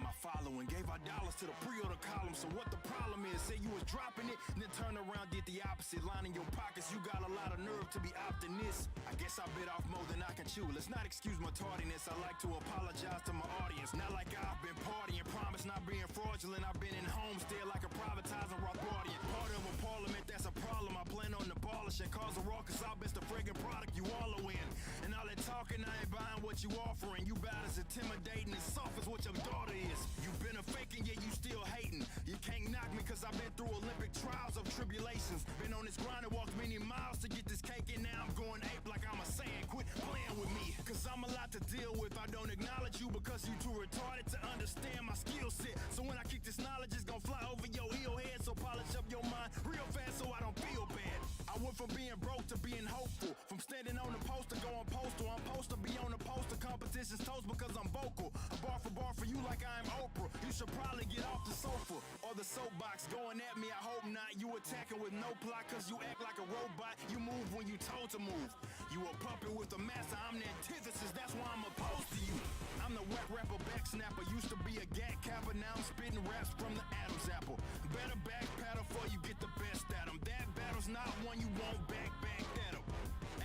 my following. Gave our dollars to the pre-order column. So what the problem is? Say you was dropping it, and then turn around, did the opposite. Lining your pockets, you got a lot of nerve to be optimist. I guess I bit off more than I can chew. Let's not excuse my tardiness. I like to apologize to my audience. Not like I've been partying, promise not being fraudulent. I've been in homestead like a privatizing Rothbardian. Part of a parliament, that's a problem. I plan on abolishing. Cause a raucous, I'll best the friggin' product you all are in. And all that talking, I ain't buying what you offering. You about as intimidating and soft as what your daughter is. You been a faking, yet you still hating. You can't knock me cause I've been through Olympic trials of tribulations. Been on this grind and walked many miles to get this cake, and now I'm going ape like I'm a Saiyan. Quit playing with me, cause I'm a lot to deal with. I don't acknowledge you because you too retarded to understand my skill set. So when I kick this knowledge, it's gonna fly over your heel head. So polish up your mind real fast so I don't feel bad. I went from being broke to being hopeful. From standing on the poster, going postal. I'm supposed to be on the poster. Competition's toast because I'm vocal. A bar for you like I'm Oprah. You should probably get off the sofa or the soapbox. Going at me, I hope not. You attacking with no plot cause you act like a robot. You move when you told to move. You a puppet with a master. I'm the antithesis, that's why I'm opposed to you. I'm the whack rapper, back snapper. Used to be a gat capper, now I'm spitting raps from the Adam's apple. Better back paddle before you get the best at them. That battle's not one you won't back at them.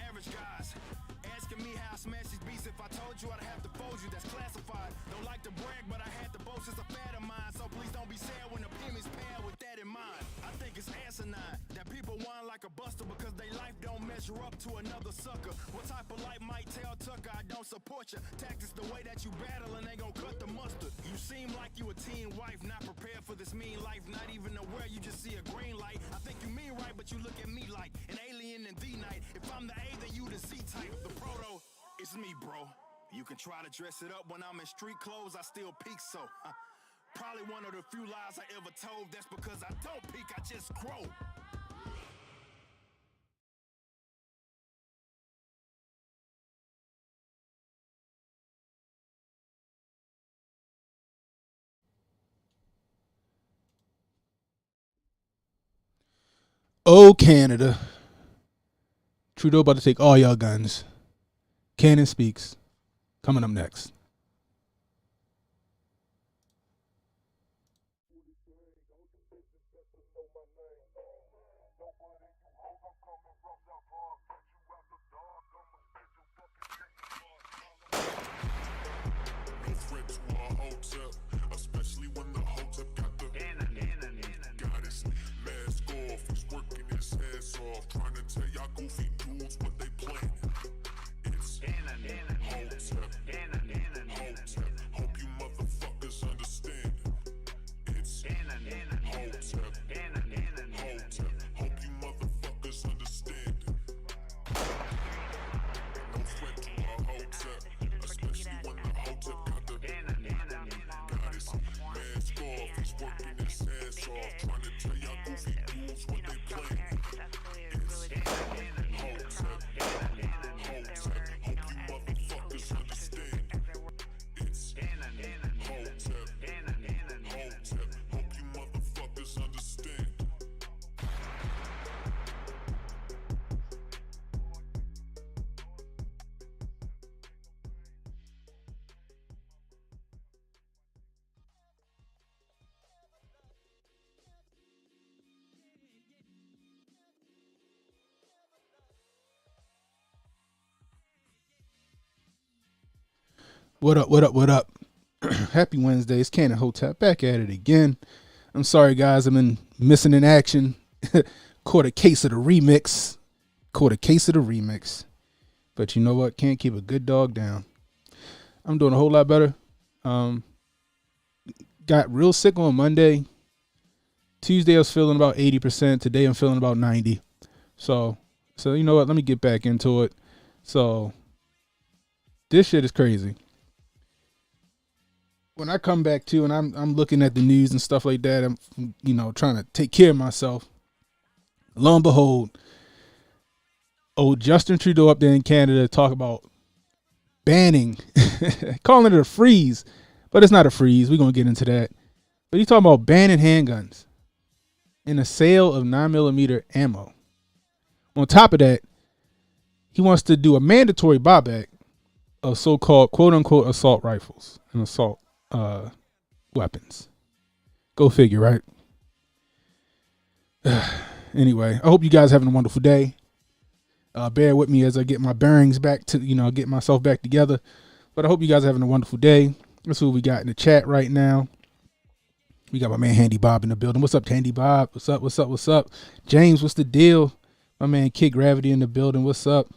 Average guys asking me how I smash these beats. If I told you, I'd have to fold you. That's classified. Don't like to brag, but I had to boast. It's a fad of mine. So please don't be sad when the opinions pad with that in mind. I think it's asinine that people whine like a buster because they life don't measure up to another sucker. What type of life might tell Tucker I don't support you? Tactics the way that you battle and they gon' cut the mustard. You seem like you a teen wife, not prepared for this mean life. Not even aware you just see a green light. I think you mean right, but you look at me like an alien in the night. If I'm the A, then you the Z type. The proto, it's me, bro. You can try to dress it up when I'm in street clothes, I still peak so. Probably one of the few lies I ever told. That's because I don't peak, I just grow. Oh, Canada. Trudeau about to take all y'all guns. Cannon speaks. Coming up next. No threat to our Hotep, especially when the Hotep got the goddess mask off. He's working his ass off, trying to tell y'all goofy dudes what they planning. It's Hotep. Hope you motherfuckers understand. It's Hotep. Hope you motherfuckers understand. No threat to our Hotep, especially when the Hotep got the goddess mask off. He's working his ass off, trying to tell y'all goofy dudes what they planning. It's Hotep. Hope you motherfuckers understand. It's Hotep. Hope you motherfuckers understand. What up? Happy Wednesday. It's Cannon Hotep back at it again. I'm sorry, guys. I've been missing in action. Caught a case of the remix. But you know what? Can't keep a good dog down. I'm doing a whole lot better. Got real sick on Monday. Tuesday I was feeling about 80%. Today I'm feeling about 90. So you know what? Let me get back into it. So this shit is crazy. When I come back to and I'm looking at the news and stuff like that, I'm trying to take care of myself. Lo and behold, old Justin Trudeau up there in Canada talk about banning, calling it a freeze, but it's not a freeze. We're gonna get into that. But he's talking about banning handguns and the sale of 9mm ammo. On top of that, he wants to do a mandatory buyback of so-called quote-unquote assault rifles and assault weapons. Go figure, right? Anyway, I hope you guys having a wonderful day. Bear with me as I get my bearings back to, get myself back together. But I hope you guys are having a wonderful day. That's who we got in the chat right now. We got my man Handy Bob in the building. What's up, Handy Bob? What's up? What's up? What's up? James, what's the deal? My man Kid Gravity in the building. What's up?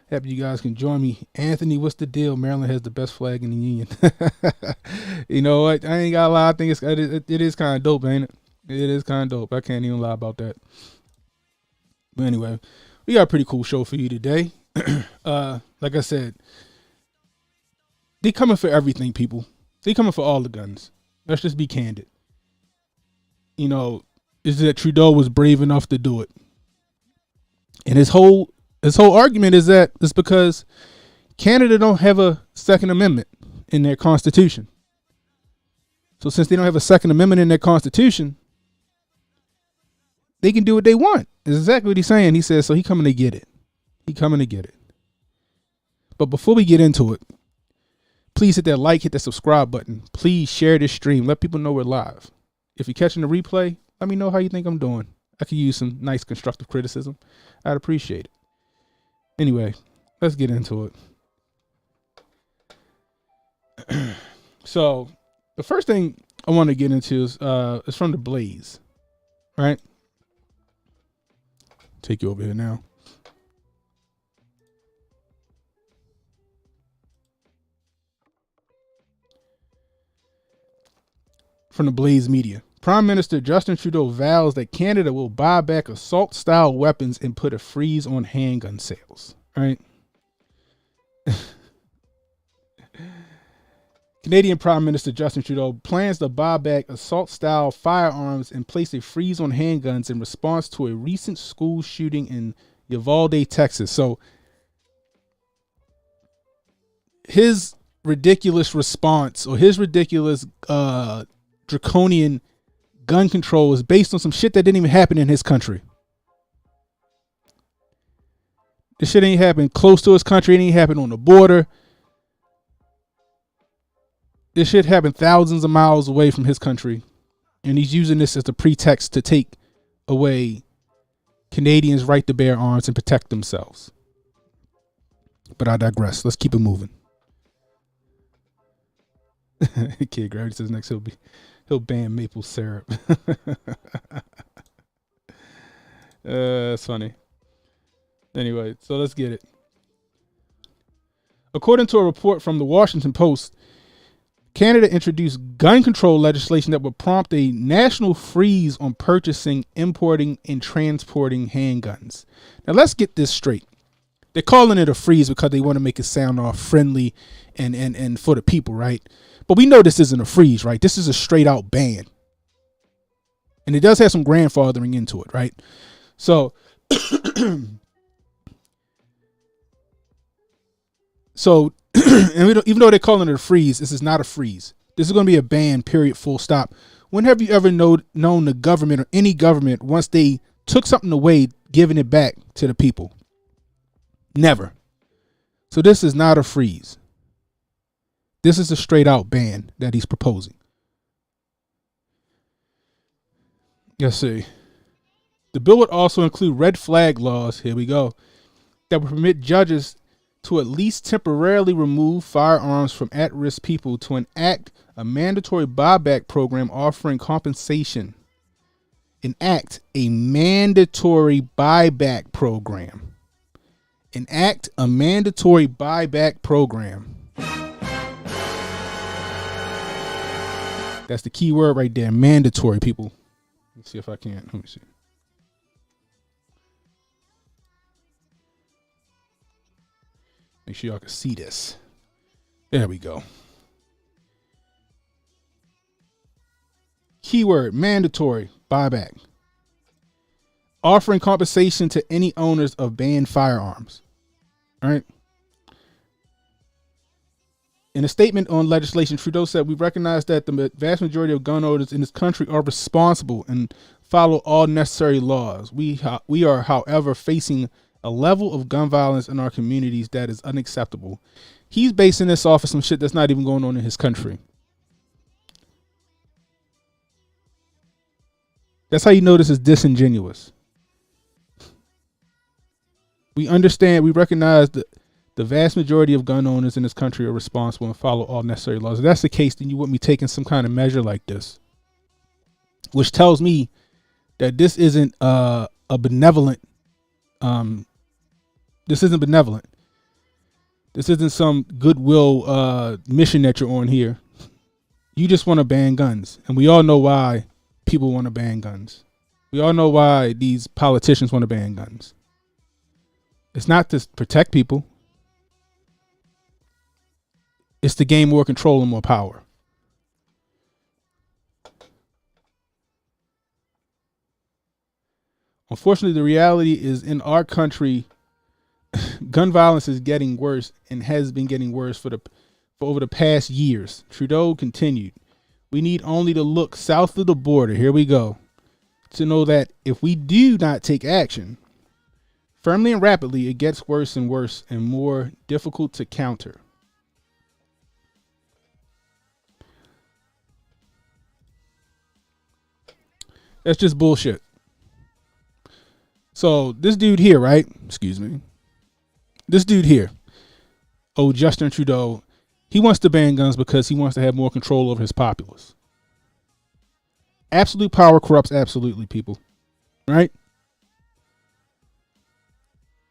Happy you guys can join me. Anthony, what's the deal? Maryland has the best flag in the union. You know what? I ain't got to lie. I think it is kind of dope, ain't it? It is kind of dope. I can't even lie about that. But anyway, we got a pretty cool show for you today. Like I said, they coming for everything, people. They coming for all the guns. Let's just be candid. Is that Trudeau was brave enough to do it. And his whole argument is that it's because Canada don't have a Second Amendment in their constitution. So since they don't have a Second Amendment in their constitution, they can do what they want. That's exactly what he's saying. He says, so he coming to get it. He coming to get it. But before we get into it, please hit that like, hit that subscribe button. Please share this stream. Let people know we're live. If you're catching the replay, let me know how you think I'm doing. I could use some nice constructive criticism. I'd appreciate it. Anyway, let's get into it. So the first thing I want to get into is from the Blaze, right? Take you over here now. From the Blaze Media. Prime Minister Justin Trudeau vows that Canada will buy back assault-style weapons and put a freeze on handgun sales. All right. Canadian Prime Minister Justin Trudeau plans to buy back assault-style firearms and place a freeze on handguns in response to a recent school shooting in Uvalde, Texas. So his ridiculous response, or his ridiculous draconian gun control, is based on some shit that didn't even happen in his country. This shit ain't happened close to his country. It ain't happened on the border. This shit happened thousands of miles away from his country. And he's using this as a pretext to take away Canadians' right to bear arms and protect themselves. But I digress. Let's keep it moving. Kid Gravity says next he'll ban maple syrup. That's funny. Anyway, so let's get it. According to a report from the Washington Post, Canada introduced gun control legislation that would prompt a national freeze on purchasing, importing, and transporting handguns. Now, let's get this straight. They're calling it a freeze because they want to make it sound all friendly and for the people, right? But we know this isn't a freeze, right? This is a straight out ban. And it does have some grandfathering into it, right? So, and even though they're calling it a freeze, this is not a freeze. This is going to be a ban, period, full stop. When have you ever known the government or any government, once they took something away, giving it back to the people? Never. So this is not a freeze. This is a straight out ban that he's proposing. Let's see. The bill would also include red flag laws, here we go, that would permit judges to at least temporarily remove firearms from at-risk people, to enact a mandatory buyback program offering compensation. Enact a mandatory buyback program. Enact a mandatory buyback program. That's the key word right there. Mandatory, people. Let's see if I can. Let me see. Make sure y'all can see this. There we go. Keyword, mandatory buyback. Offering compensation to any owners of banned firearms. All right. In a statement on legislation, Trudeau said, "We recognize that the vast majority of gun owners in this country are responsible and follow all necessary laws. We are, however, facing a level of gun violence in our communities that is unacceptable." He's basing this off of some shit that's not even going on in his country. That's how you know this is disingenuous. We understand, we recognize that the vast majority of gun owners in this country are responsible and follow all necessary laws. If that's the case, then you wouldn't be taking some kind of measure like this, which tells me that this isn't a benevolent. This isn't benevolent. This isn't some goodwill mission that you're on here. You just want to ban guns, and we all know why people want to ban guns. We all know why these politicians want to ban guns. It's not to protect people. It's to gain more control and more power. Unfortunately, the reality is in our country, gun violence is getting worse and has been getting worse for over the past years. Trudeau continued. We need only to look south of the border. Here we go. To know that if we do not take action firmly and rapidly, it gets worse and worse and more difficult to counter. That's just bullshit. So this dude here, right? Excuse me. This dude here, Justin Trudeau, he wants to ban guns because he wants to have more control over his populace. Absolute power corrupts absolutely, people. Right?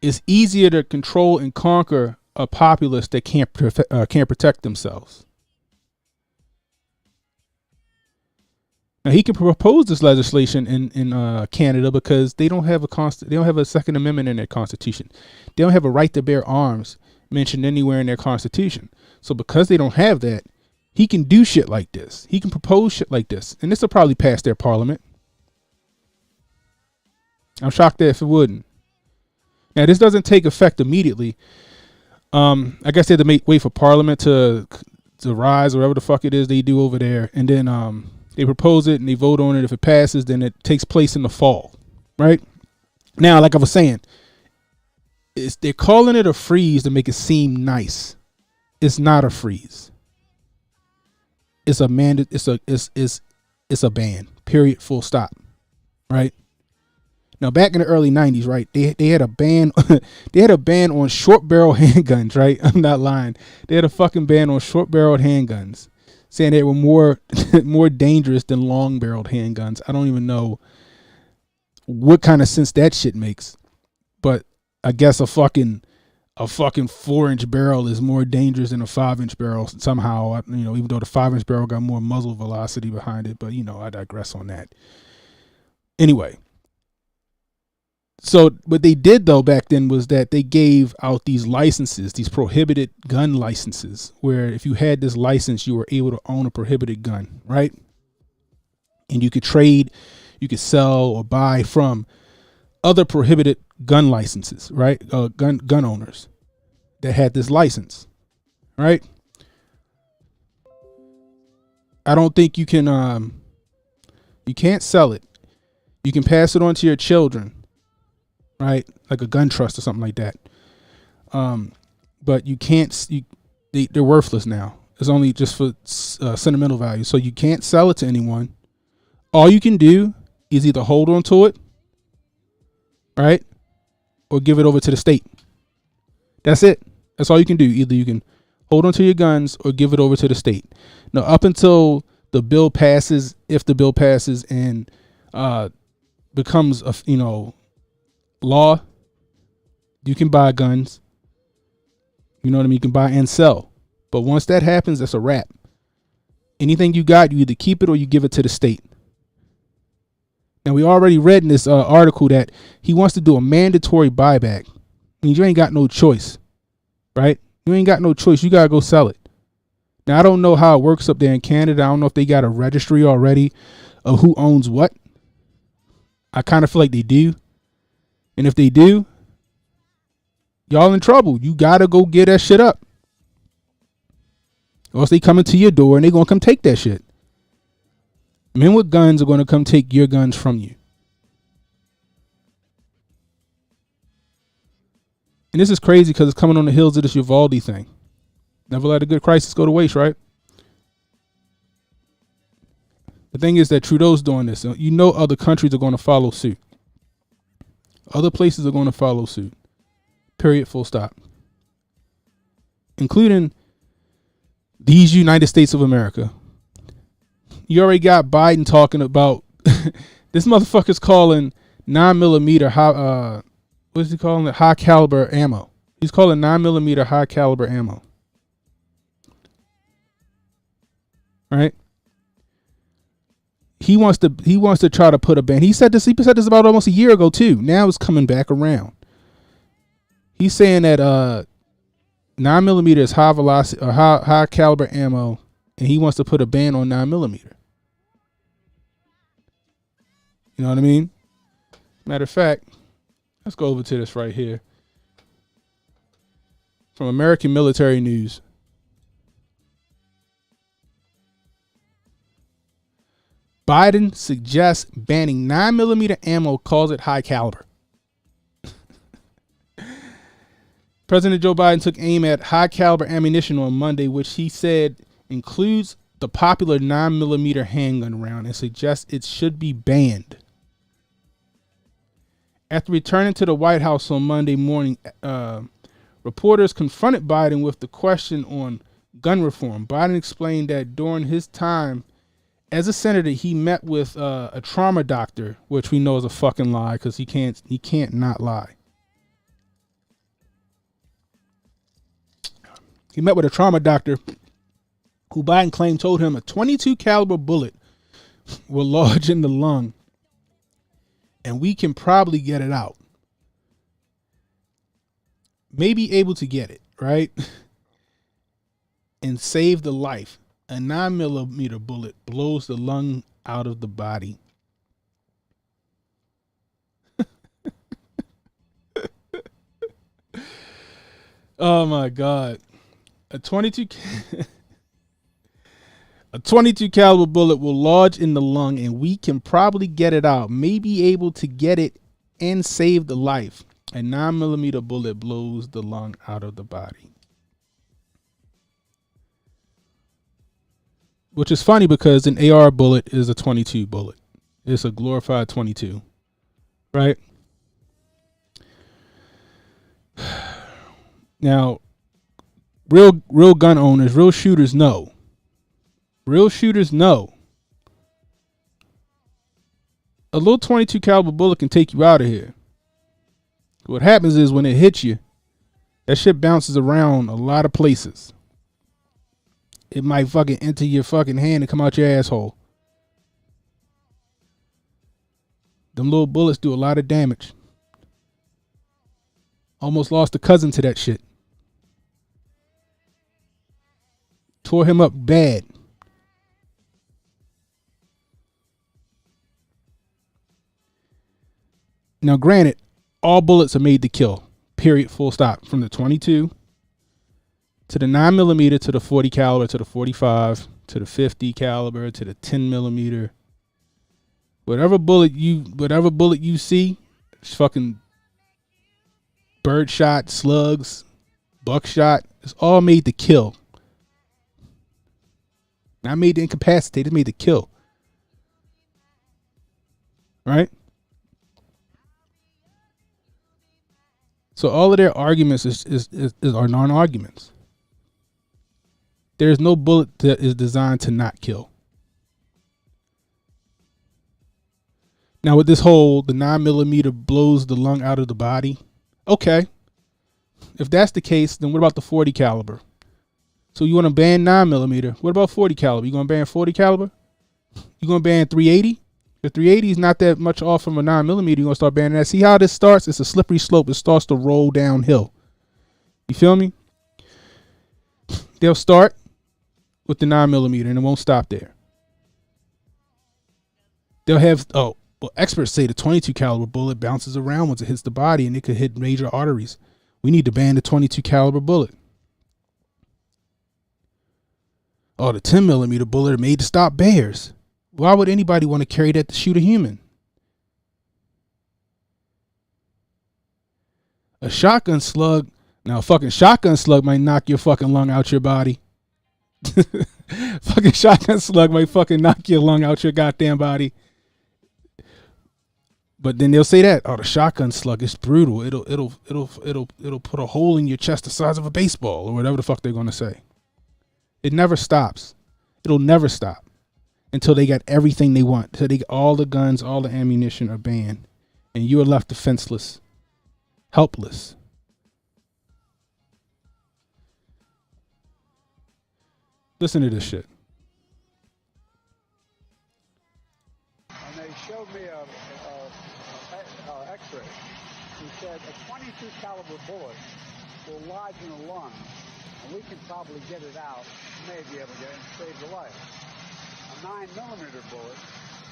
It's easier to control and conquer a populace that can't protect themselves. Now he can propose this legislation in Canada because they don't have a Second Amendment in their constitution. They don't have a right to bear arms mentioned anywhere in their constitution. So because they don't have that, he can do shit like this. He can propose shit like this, and this will probably pass their parliament. I'm shocked that if it wouldn't. Now this doesn't take effect immediately. I guess they had to wait for parliament to rise or whatever the fuck it is they do over there, and then they propose it and they vote on it. If it passes, then it takes place in the fall, right? Now, like I was saying, they're calling it a freeze to make it seem nice. It's not a freeze. It's a it's a ban. Period. Full stop. Right? Now, back in the early 90s, right? They had a ban. They had a ban on short barrel handguns, right? I'm not lying. They had a fucking ban on short barreled handguns, saying they were more dangerous than long barreled handguns. I don't even know what kind of sense that shit makes, but I guess a fucking 4-inch barrel is more dangerous than a 5-inch barrel somehow. Even though the 5-inch barrel got more muzzle velocity behind it, but I digress on that. Anyway, so what they did though back then was that they gave out these licenses, these prohibited gun licenses, where if you had this license, you were able to own a prohibited gun, right? And you could trade, you could sell or buy from other prohibited gun licenses, right? Gun owners that had this license, right? I don't think you can, you can't sell it. You can pass it on to your children, right? Like a gun trust or something like that. But you can't, they're worthless now. It's only just for sentimental value. So you can't sell it to anyone. All you can do is either hold on to it, right? Or give it over to the state. That's it. That's all you can do. Either you can hold on to your guns or give it over to the state. Now, up until the bill passes, if the bill passes and becomes a law, you can buy guns. You know what I mean? You can buy and sell. But once that happens, that's a wrap. Anything you got, you either keep it or you give it to the state. Now, we already read in this article that he wants to do a mandatory buyback. I mean, you ain't got no choice, right? You ain't got no choice. You got to go sell it. Now, I don't know how it works up there in Canada. I don't know if they got a registry already of who owns what. I kind of feel like they do. And if they do, y'all in trouble. You got to go get that shit up. Or else they coming to your door and they going to come take that shit. Men with guns are going to come take your guns from you. And this is crazy because it's coming on the heels of this Uvalde thing. Never let a good crisis go to waste, right? The thing is that Trudeau's doing this. You know other countries are going to follow suit. Other places are going to follow suit. Period. Full stop. Including these United States of America. You already got Biden talking about this motherfucker's calling 9mm high, what is he calling it? High caliber ammo. He's calling 9mm high caliber ammo. Right? He wants to try to put a ban. He said this about almost a year ago too. Now it's coming back around. He's saying that 9mm is high velocity or high caliber ammo, and he wants to put a ban on 9mm. You know what I mean? Matter of fact, let's go over to this right here. From American Military News. Biden suggests banning 9mm ammo, calls it high caliber. President Joe Biden took aim at high caliber ammunition on Monday, which he said includes the popular 9mm handgun round, and suggests it should be banned. After returning to the White House on Monday morning, reporters confronted Biden with the question on gun reform. Biden explained that during his time as a senator, he met with a trauma doctor, which we know is a fucking lie because he can't not lie. He met with a trauma doctor who Biden claimed told him a .22 caliber bullet will lodge in the lung, and we can probably get it out. May be able to get it, right? And save the life. A 9mm bullet blows the lung out of the body. Oh my God. A 22 caliber bullet will lodge in the lung, and we can probably get it out. May be able to get it and save the life. A 9mm bullet blows the lung out of the body. Which is funny because an AR bullet is a .22 bullet. It's a glorified .22, right? Now, real gun owners, real shooters know. Real shooters know. A little .22 caliber bullet can take you out of here. What happens is when it hits you, that shit bounces around a lot of places. It might fucking enter your fucking hand and come out your asshole. Them little bullets do a lot of damage. Almost lost a cousin to that shit. Tore him up bad. Now, granted, all bullets are made to kill. Period. Full stop. From the .22 to the 9mm to the 40 caliber to the 45 to the 50 caliber to the 10mm. Whatever bullet you see, it's fucking birdshot, slugs, buckshot. It's all made to kill. Not made to incapacitate. It's made to kill. Right? So all of their arguments are non-arguments. There's no bullet that is designed to not kill. Now with this whole, the 9mm blows the lung out of the body. Okay. If that's the case, then what about the 40 caliber? So you want to ban 9mm. What about 40 caliber? You going to ban 40 caliber? You going to ban 380? The 380 is not that much off from a 9mm. You're going to start banning that. See how this starts? It's a slippery slope. It starts to roll downhill. You feel me? They'll start with the 9mm and it won't stop there. They'll have, experts say the .22 caliber bullet bounces around once it hits the body and it could hit major arteries. We need to ban the .22 caliber bullet. Oh, the 10mm bullet are made to stop bears. Why would anybody want to carry that to shoot a human? A shotgun slug. Now, a fucking shotgun slug might knock your fucking lung out your body. Fucking shotgun slug might fucking knock your lung out your goddamn body. But then they'll say that, oh, the shotgun slug is brutal. It'll put a hole in your chest the size of a baseball or whatever the fuck they're gonna say. It never stops. It'll never stop until they got everything they want. Until they get all the guns, all the ammunition are banned, and you are left defenseless, helpless. Listen to this shit. And they showed me a X-ray. He said a 22 caliber bullet will lodge in the lung, and we can probably get it out, may be able to get it and save the life. A 9mm bullet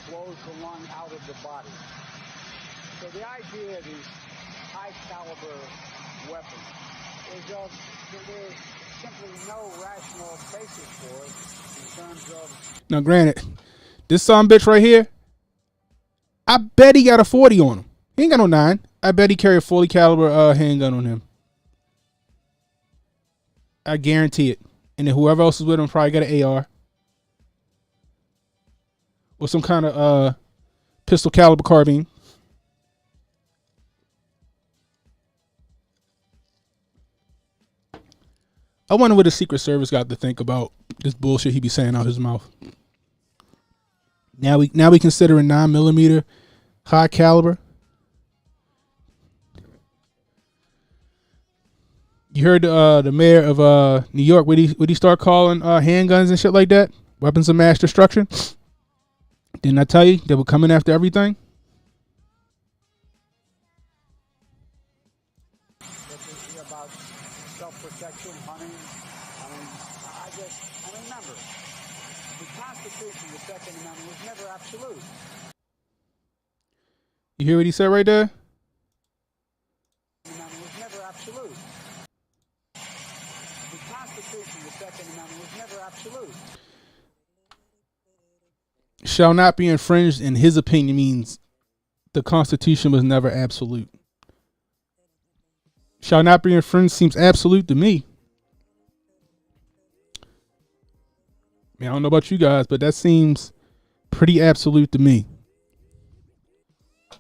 blows the lung out of the body. So the idea of these high caliber weapons is there's simply no rational basis for it in terms of. Now, granted, this son bitch right here, I bet he got a 40 on him. He ain't got no 9. I bet he carry a 40 caliber handgun on him. I guarantee it. And then whoever else is with him probably got an AR or some kind of pistol caliber carbine. I wonder what the Secret Service got to think about this bullshit he be saying out his mouth. Now we consider a 9mm high caliber. You heard the mayor of New York, would he start calling handguns and shit like that weapons of mass destruction? Didn't I tell you they were coming after everything? About self-protection, hunting. I remember, the Constitution, the Second Amendment, was never absolute. You hear what he said right there? The Amendment was never absolute. The Constitution, the Second Amendment, was never absolute. Shall not be infringed, in his opinion, means the Constitution was never absolute. Shall not be infringed seems absolute to me. I mean, I don't know about you guys, but that seems pretty absolute to me. I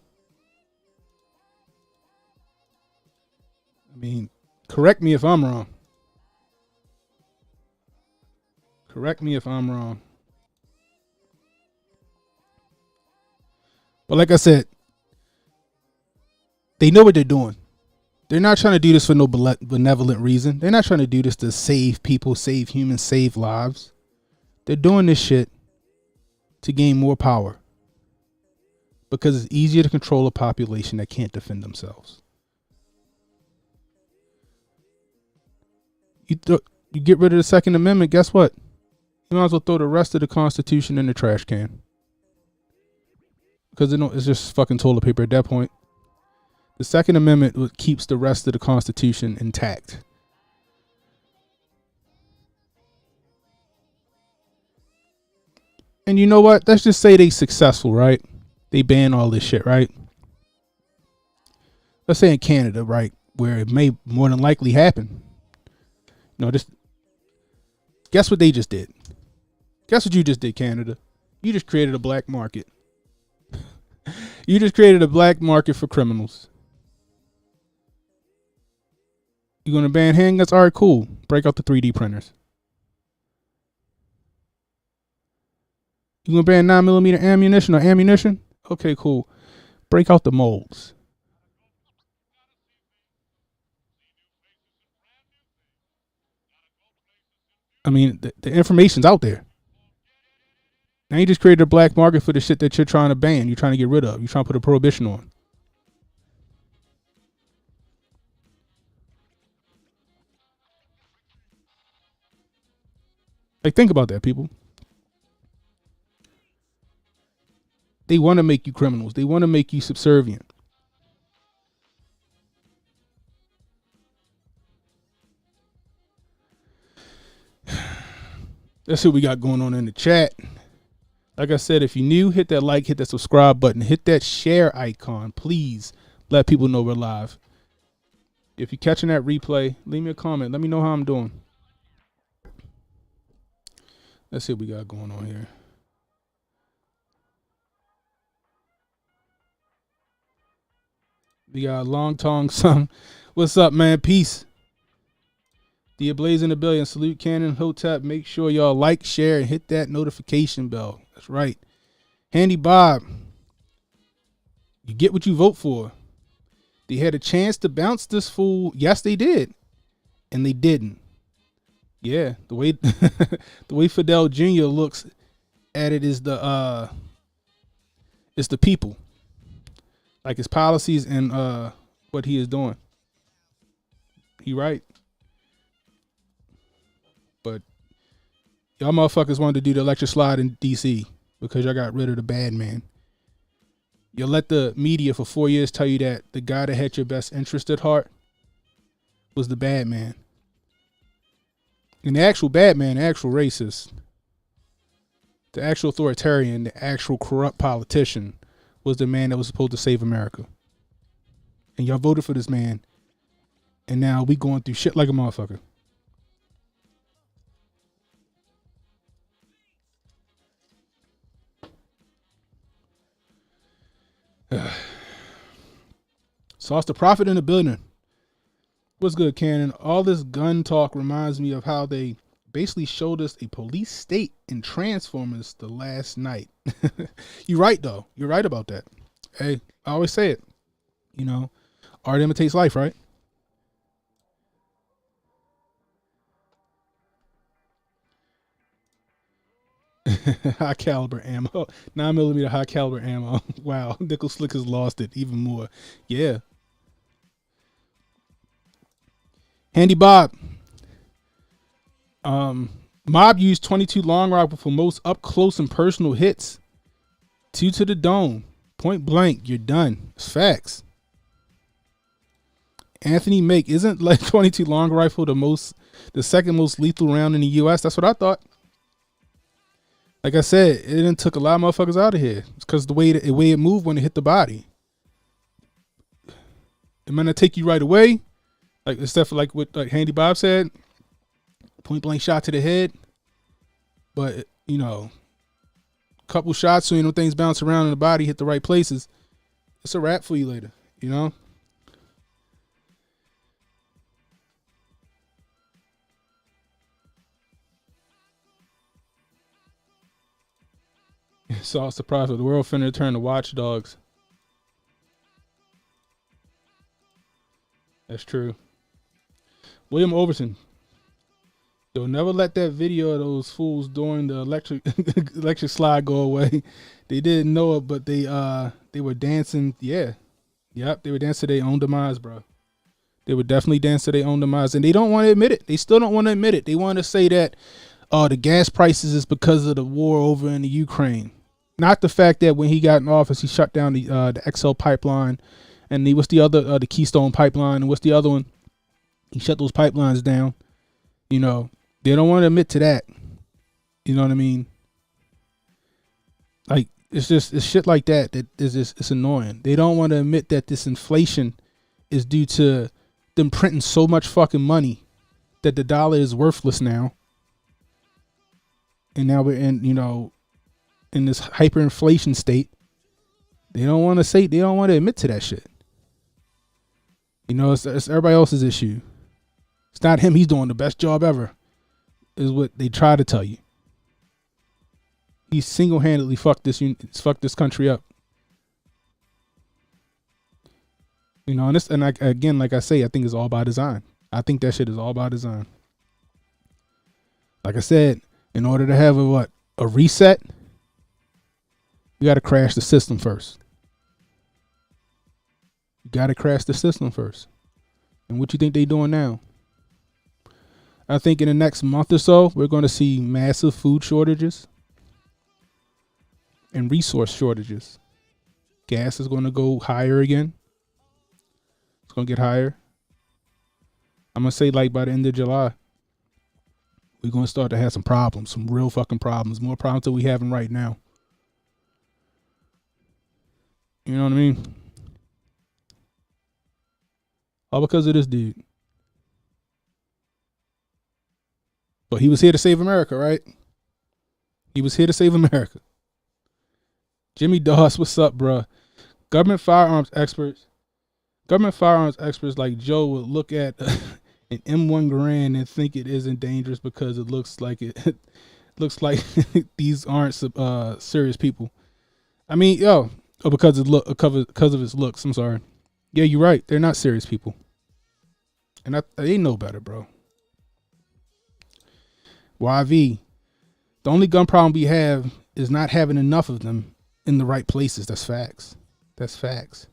mean, correct me if I'm wrong. Correct me if I'm wrong. But like I said, they know what they're doing. They're not trying to do this for no benevolent reason. They're not trying to do this to save people, save humans, save lives. They're doing this shit to gain more power because it's easier to control a population that can't defend themselves. You get rid of the Second Amendment, guess what? You might as well throw the rest of the Constitution in the trash can. Because it's just fucking toilet paper at that point. The Second Amendment keeps the rest of the Constitution intact. And you know what? Let's just say they successful, right? They ban all this shit, right? Let's say in Canada, right? Where it may more than likely happen. Guess what they just did? Guess what you just did, Canada? You just created a black market. You just created a black market for criminals. You gonna ban handguns? All right, cool. Break out the 3D printers. You gonna ban 9mm ammunition or ammunition? Okay, cool. Break out the molds. I mean, the information's out there. Now you just created a black market for the shit that you're trying to ban. You're trying to get rid of. You're trying to put a prohibition on. Like, think about that, people. They want to make you criminals. They want to make you subservient. That's what we got going on in the chat. Like I said, if you're new, hit that like, hit that subscribe button, hit that share icon. Please let people know we're live. If you're catching that replay, leave me a comment. Let me know how I'm doing. Let's see what we got going on here. We got Long Tong Sung. What's up, man? Peace. The Ablaze in the Billion. Salute Cannon Hotep. Make sure y'all like, share, and hit that notification bell. That's right. Handy Bob. You get what you vote for. They had a chance to bounce this fool. Yes, they did. And they didn't. Yeah, the way the way Fidel Jr. looks at it is the people. Like his policies and what he is doing. He right. But y'all motherfuckers wanted to do the electric slide in DC because y'all got rid of the bad man. You let the media for 4 years tell you that the guy that had your best interest at heart was the bad man. And the actual bad man, the actual racist, the actual authoritarian, the actual corrupt politician was the man that was supposed to save America. And y'all voted for this man. And now we going through shit like a motherfucker. Sauce the Prophet in the building. What's good, Cannon? All this gun talk reminds me of how they basically showed us a police state in Transformers the last night. You're right, though. You're right about that. Hey, I always say it. You know, art imitates life, right? High caliber ammo. 9mm high caliber ammo. Wow. Nickel Slick has lost it even more. Yeah. Handy Bob. Mob used 22 long rifle for most up close and personal hits. 2 to the dome. Point blank. You're done. It's facts. Anthony Make, isn't like 22 long rifle the second most lethal round in the US? That's what I thought. Like I said, it didn't took a lot of motherfuckers out of here. It's because the way it moved when it hit the body. It might not take you right away. Like the stuff like what Handy Bob said, point blank shot to the head. But you know, a couple shots, so you know things bounce around in the body, hit the right places. It's a wrap for you later. You know. Sauce the Prophet. The world finna turn to watchdogs. That's true. William Overton. They'll never let that video of those fools doing the electric slide go away. They didn't know it, but they were dancing. Yeah. Yep. They were dancing to their own demise, bro. They would definitely dance to their own demise. And they don't want to admit it. They still don't want to admit it. They want to say that the gas prices is because of the war over in the Ukraine. Not the fact that when he got in office, he shut down the XL pipeline, and what's the other, the Keystone pipeline, and what's the other one? He shut those pipelines down. You know, they don't want to admit to that. You know what I mean? Like it's shit like that is just it's annoying. They don't want to admit that this inflation is due to them printing so much fucking money that the dollar is worthless now. And now we're in this hyperinflation state. They don't want to admit to that shit. You know, it's everybody else's issue. It's not him. He's doing the best job ever, is what they try to tell you. He single-handedly fucked this country up. You know, again, like I say, I think it's all by design. I think that shit is all by design. Like I said, in order to have a reset, you got to crash the system first. You got to crash the system first. And what you think they doing now? I think in the next month or so, we're going to see massive food shortages and resource shortages. Gas is going to go higher again. It's going to get higher. I'm going to say like by the end of July, we're going to start to have some problems, some real fucking problems, more problems than we having right now. You know what I mean? All because of this dude. But he was here to save America, right? He was here to save America. Jimmy Doss, what's up, bruh? Government firearms experts like Joe would look at an M1 Garand and think it isn't dangerous because it looks like it looks like these aren't serious people. I mean, because of his looks. I'm sorry. Yeah, you're right. They're not serious people, and they know better, bro. YV, the only gun problem we have is not having enough of them in the right places. That's facts. That's facts.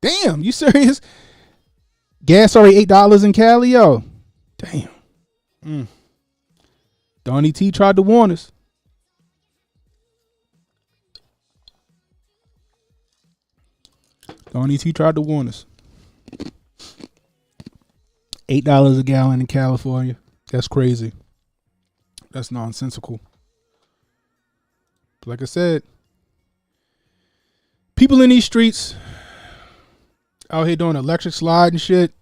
Damn, you serious? Gas already $8 in Cali, yo. Damn. Donnie T tried to warn us. Donnie T tried to warn us. $8 a gallon in California. That's crazy. That's nonsensical. But like I said, people in these streets out here doing electric slide and shit,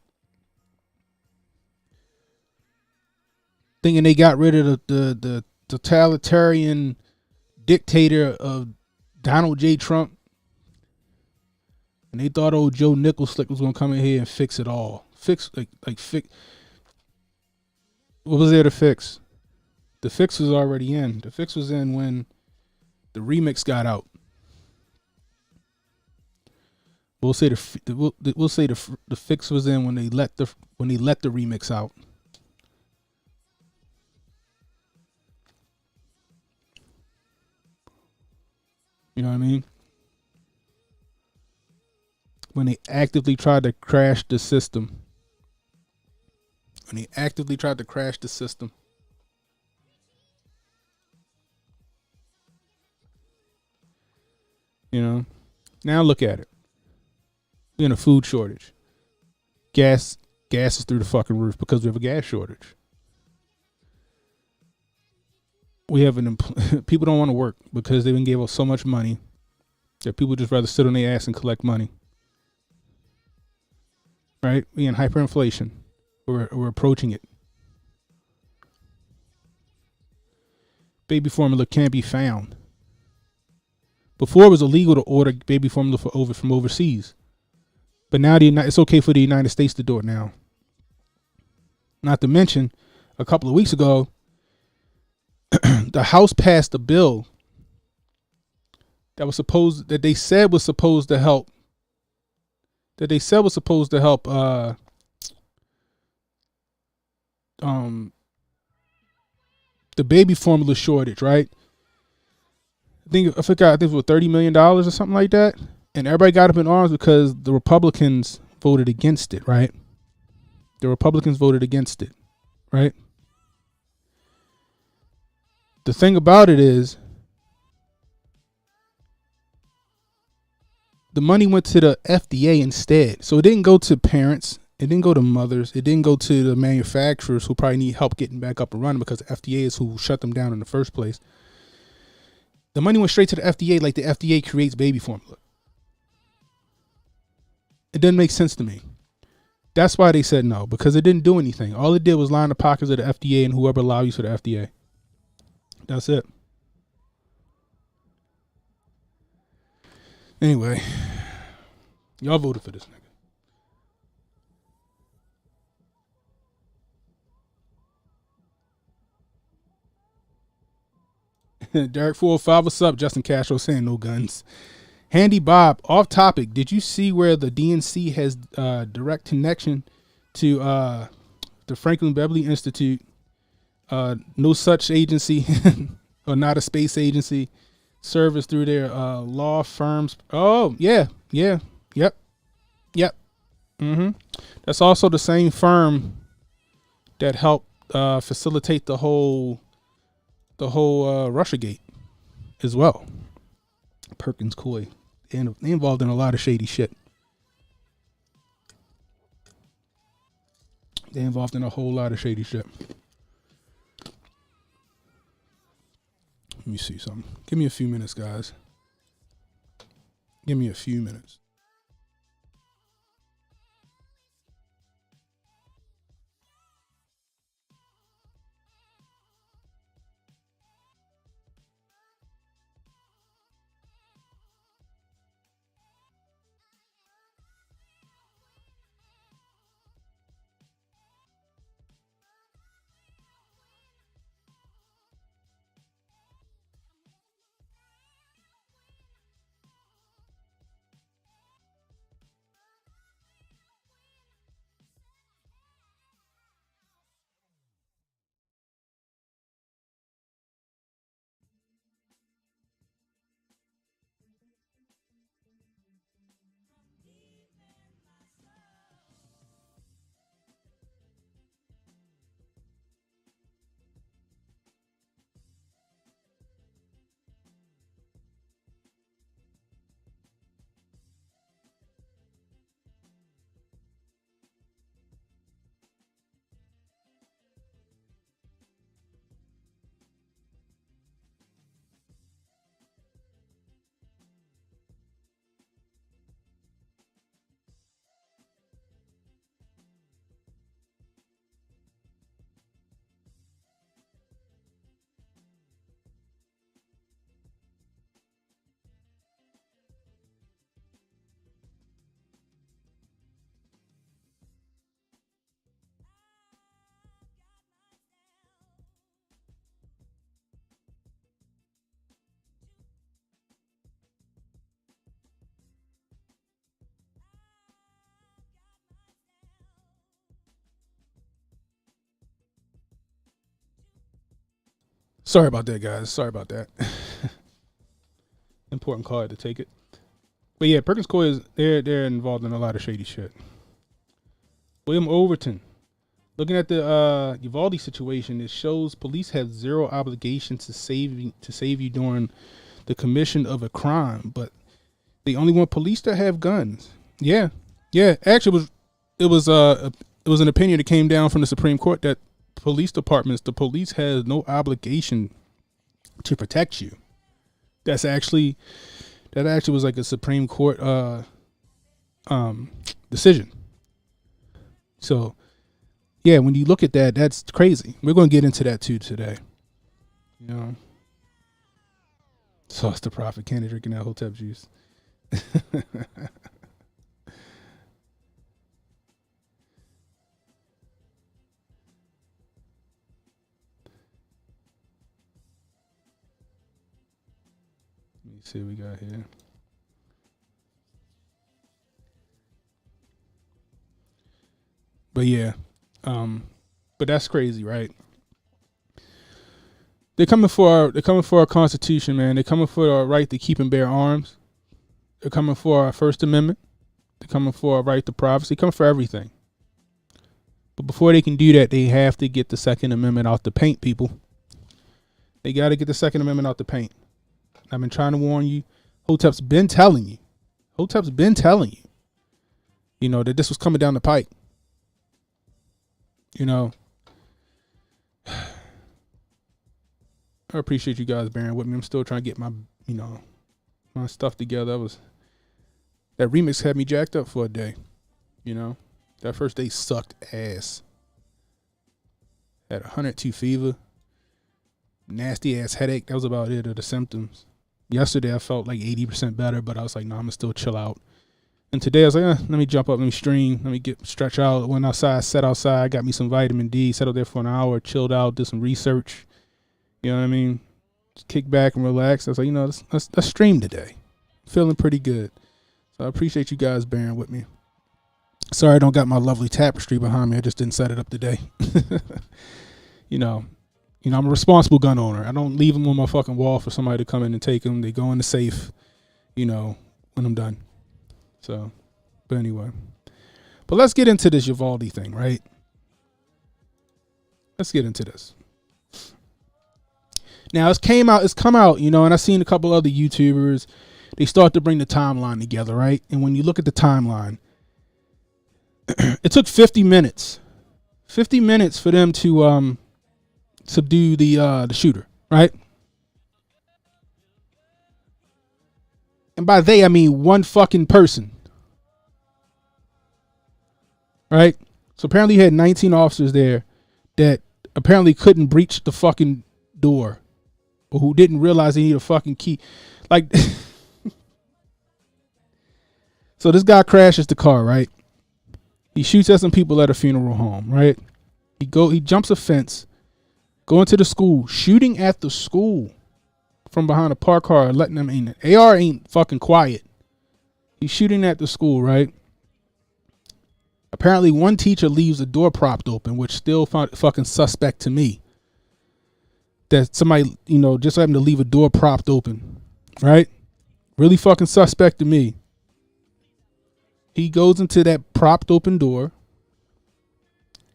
thinking they got rid of the totalitarian dictator of Donald J. Trump. And they thought old Joe Nichols Slick was gonna come in here and fix it all. Fix. What was there to fix? The fix was already in. The fix was in when the remix got out. We'll say the fix was in when they let the remix out. You know what I mean? When they actively tried to crash the system. You know? Now look at it. We're in a food shortage. Gas is through the fucking roof because we have a gas shortage. We have people don't want to work because they've been gave us so much money that people just rather sit on their ass and collect money. Right? We in hyperinflation. We're approaching it. Baby formula can't be found. Before it was illegal to order baby formula from overseas. But now it's okay for the United States to do it now. Not to mention, a couple of weeks ago, the House passed a bill that they said was supposed to help the baby formula shortage, right? I think it was $30 million or something like that. And everybody got up in arms because the Republicans voted against it, right? The thing about it is, the money went to the FDA instead. So it didn't go to parents. It didn't go to mothers. It didn't go to the manufacturers who probably need help getting back up and running because the FDA is who shut them down in the first place. The money went straight to the FDA like the FDA creates baby formula. It doesn't make sense to me. That's why they said no, because it didn't do anything. All it did was line the pockets of the FDA and whoever allowed you to the FDA. That's it. Anyway, y'all voted for this nigga. Derek 405, what's up? Justin Castro saying no guns. Handy Bob, off topic. Did you see where the DNC has direct connection to the Franklin Beverly Institute? No such agency, or not a space agency, service through their law firms. Oh, yeah. Yep. That's also the same firm that helped facilitate the whole Russiagate as well. Perkins Coie. And they involved in a lot of shady shit. They're involved in a whole lot of shady shit. Let me see something. Give me a few minutes, guys. Give me a few minutes. Sorry about that, guys. Sorry about that. Important call, I had to take it. But yeah, Perkins Coie is they're involved in a lot of shady shit. William Overton. Looking at the Uvalde situation, it shows police have zero obligation to save you during the commission of a crime, but they only want police to have guns. Yeah. Actually, it was an opinion that came down from the Supreme Court that the police has no obligation to protect you. That actually was like a Supreme Court decision. So, yeah, when you look at that, that's crazy. We're going to get into that too today. You know, sauce the prophet, candy drinking that Hotep juice. Let me see what we got here. But yeah, but that's crazy, right? They're coming for our Constitution, man. They're coming for our right to keep and bear arms. They're coming for our First Amendment. They're coming for our right to privacy. They're coming for everything. But before they can do that, they have to get the Second Amendment out the paint, people. They got to get the Second Amendment out the paint. I've been trying to warn you. Hotep's been telling you. You know, that this was coming down the pike. You know, I appreciate you guys bearing with me. I'm still trying to get my stuff together. That remix had me jacked up for a day. You know, that first day sucked ass. Had 102 fever, nasty ass headache. That was about it, or the symptoms. Yesterday I felt like 80% better, but I was like, no, I'm gonna still chill out. And today I was like, let me jump up, let me stream, let me stretch out. Went outside, sat outside, got me some vitamin D, sat out there for an hour, chilled out, did some research. You know what I mean? Just kick back and relax. I was like, let's stream today. Feeling pretty good. So I appreciate you guys bearing with me. Sorry I don't got my lovely tapestry behind me. I just didn't set it up today. You know, I'm a responsible gun owner. I don't leave them on my fucking wall for somebody to come in and take them. They go in the safe, when I'm done. So, but anyway. But let's get into this Uvalde thing, right? Let's get into this. Now, it's come out, and I've seen a couple other YouTubers. They start to bring the timeline together, right? And when you look at the timeline, it took 50 minutes. 50 minutes for them to subdue the shooter, right? And by they, I mean one fucking person. Right? So apparently you had 19 officers there that apparently couldn't breach the fucking door, or who didn't realize they need a fucking key. Like, so this guy crashes the car, right? He shoots at some people at a funeral home, right? He jumps a fence, going to the school, shooting at the school from behind a parked car, letting them in. AR ain't fucking quiet. He's shooting at the school, right? Apparently one teacher leaves the door propped open, which still fucking suspect to me. That somebody, just happened to leave a door propped open, right? Really fucking suspect to me. He goes into that propped open door.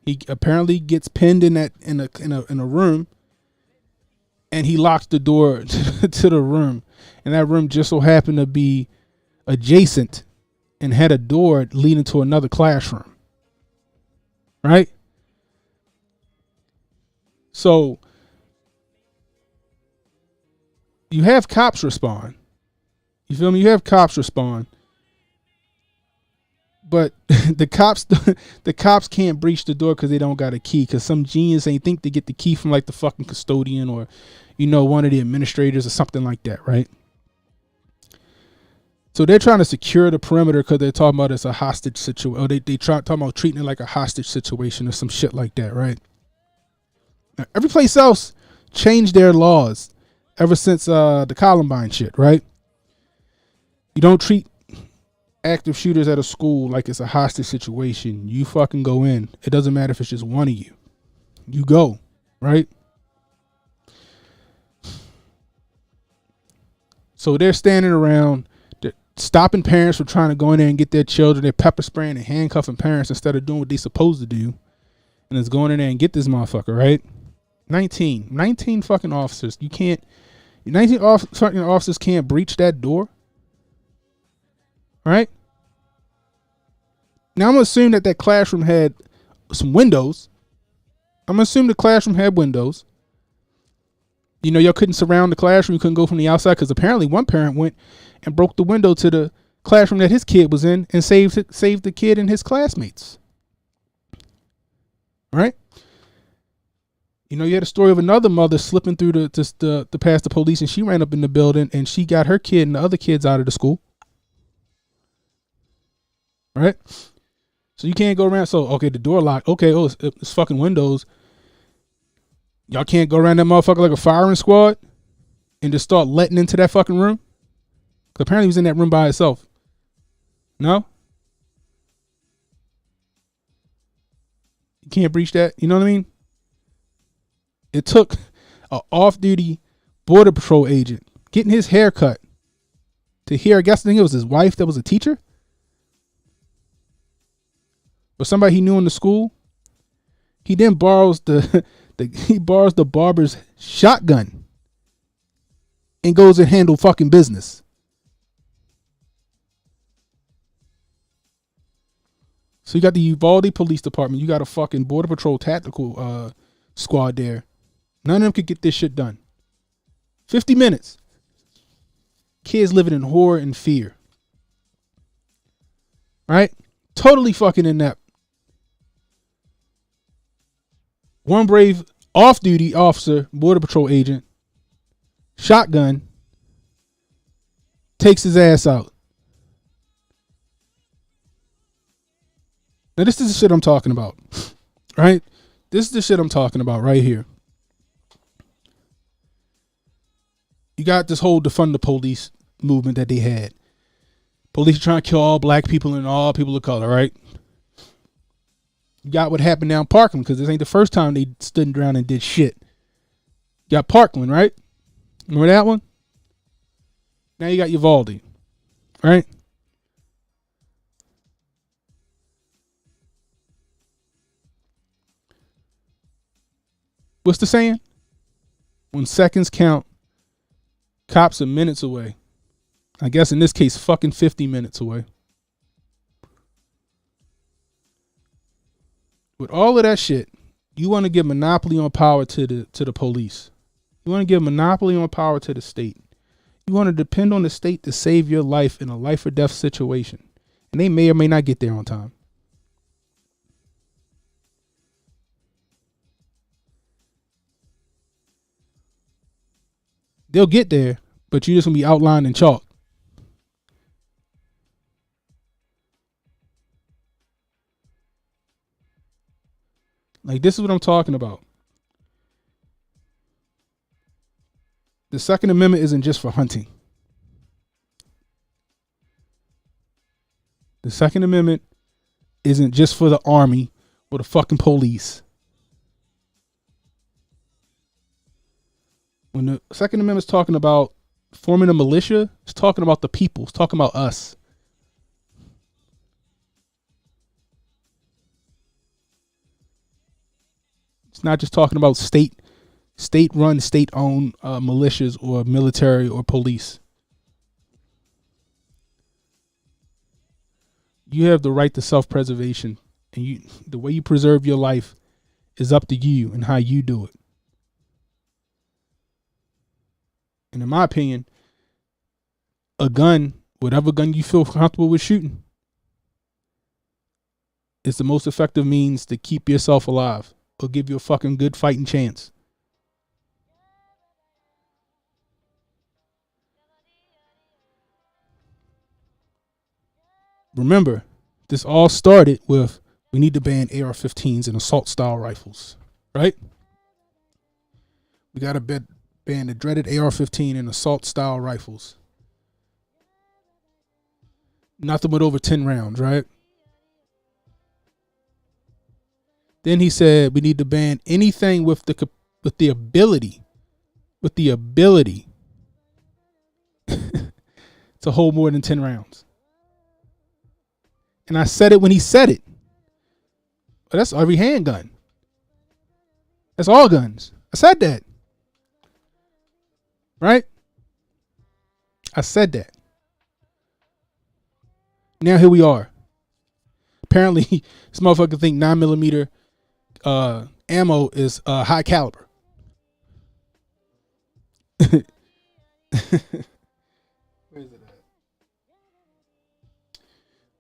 He apparently gets pinned in a room, and he locks the door to the room. And that room just so happened to be adjacent and had a door leading to another classroom. Right? So you have cops respond. You feel me? You have cops respond. But the cops can't breach the door because they don't got a key, because some genius ain't think to get the key from like the fucking custodian or, one of the administrators or something like that, right? So they're trying to secure the perimeter because they're talking about it's a hostage situation. Or they talking about treating it like a hostage situation or some shit like that, right? Now, every place else changed their laws ever since the Columbine shit, right? You don't treat active shooters at a school like it's a hostage situation. You fucking go in. It doesn't matter if it's just one of you. You go, right? So they're standing around, they're stopping parents from trying to go in there and get their children. They're pepper spraying and handcuffing parents instead of doing what they're supposed to do. And it's going in there and get this motherfucker, right? 19 fucking officers. 19 fucking officers can't breach that door. Right? Now I'm going to assume that classroom had some windows. I'm going to assume the classroom had windows. You know, y'all couldn't surround the classroom. You couldn't go from the outside because apparently one parent went and broke the window to the classroom that his kid was in and saved the kid and his classmates. Right? You know, you had a story of another mother slipping through the past the police, and she ran up in the building and she got her kid and the other kids out of the school. Right? So you can't go around. So, okay, the door locked. Okay, it's fucking windows. Y'all can't go around that motherfucker like a firing squad and just start letting into that fucking room? Because apparently he was in that room by himself. No? You can't breach that. You know what I mean? It took an off-duty border patrol agent getting his hair cut to hear, I guess it was his wife that was a teacher, or somebody he knew in the school. He then borrows he borrows the barber's shotgun and goes and handle fucking business. So you got the Uvalde Police Department. You got a fucking Border Patrol tactical squad there. None of them could get this shit done. 50 minutes. Kids living in horror and fear. Right? Totally fucking inept. One brave off-duty officer, Border Patrol agent, shotgun, takes his ass out. Now, this is the shit I'm talking about. Right? This is the shit I'm talking about right here. You got this whole defund the police movement that they had. Police trying to kill all black people and all people of color, right? You got what happened down Parkland, because this ain't the first time they stood around and did shit. You got Parkland, right? Remember that one? Now you got Uvalde, right? What's the saying? When seconds count, cops are minutes away. I guess in this case, fucking 50 minutes away. With all of that shit, you want to give monopoly on power to the police. You want to give monopoly on power to the state. You want to depend on the state to save your life in a life or death situation. And they may or may not get there on time. They'll get there, but you're just going to be outlined in chalk. Like, this is what I'm talking about. The Second Amendment isn't just for hunting. The Second Amendment isn't just for the army or the fucking police. When the Second Amendment is talking about forming a militia, it's talking about the people. It's talking about us. It's not just talking about state-run, state-owned militias or military or police. You have the right to self-preservation, and the way you preserve your life is up to you and how you do it. And in my opinion, a gun, whatever gun you feel comfortable with shooting, is the most effective means to keep yourself alive or give you a fucking good fighting chance. Remember, this all started with we need to ban AR-15s and assault-style rifles, right? We got to ban the dreaded AR-15 and assault-style rifles. Nothing but over 10 rounds, right? Then he said we need to ban anything with the ability to hold more than 10 rounds. And I said it when he said it. But that's every handgun. That's all guns. I said that. Right? I said that. Now here we are. Apparently, this motherfucker think 9mm ammo is high caliber. Where is it at?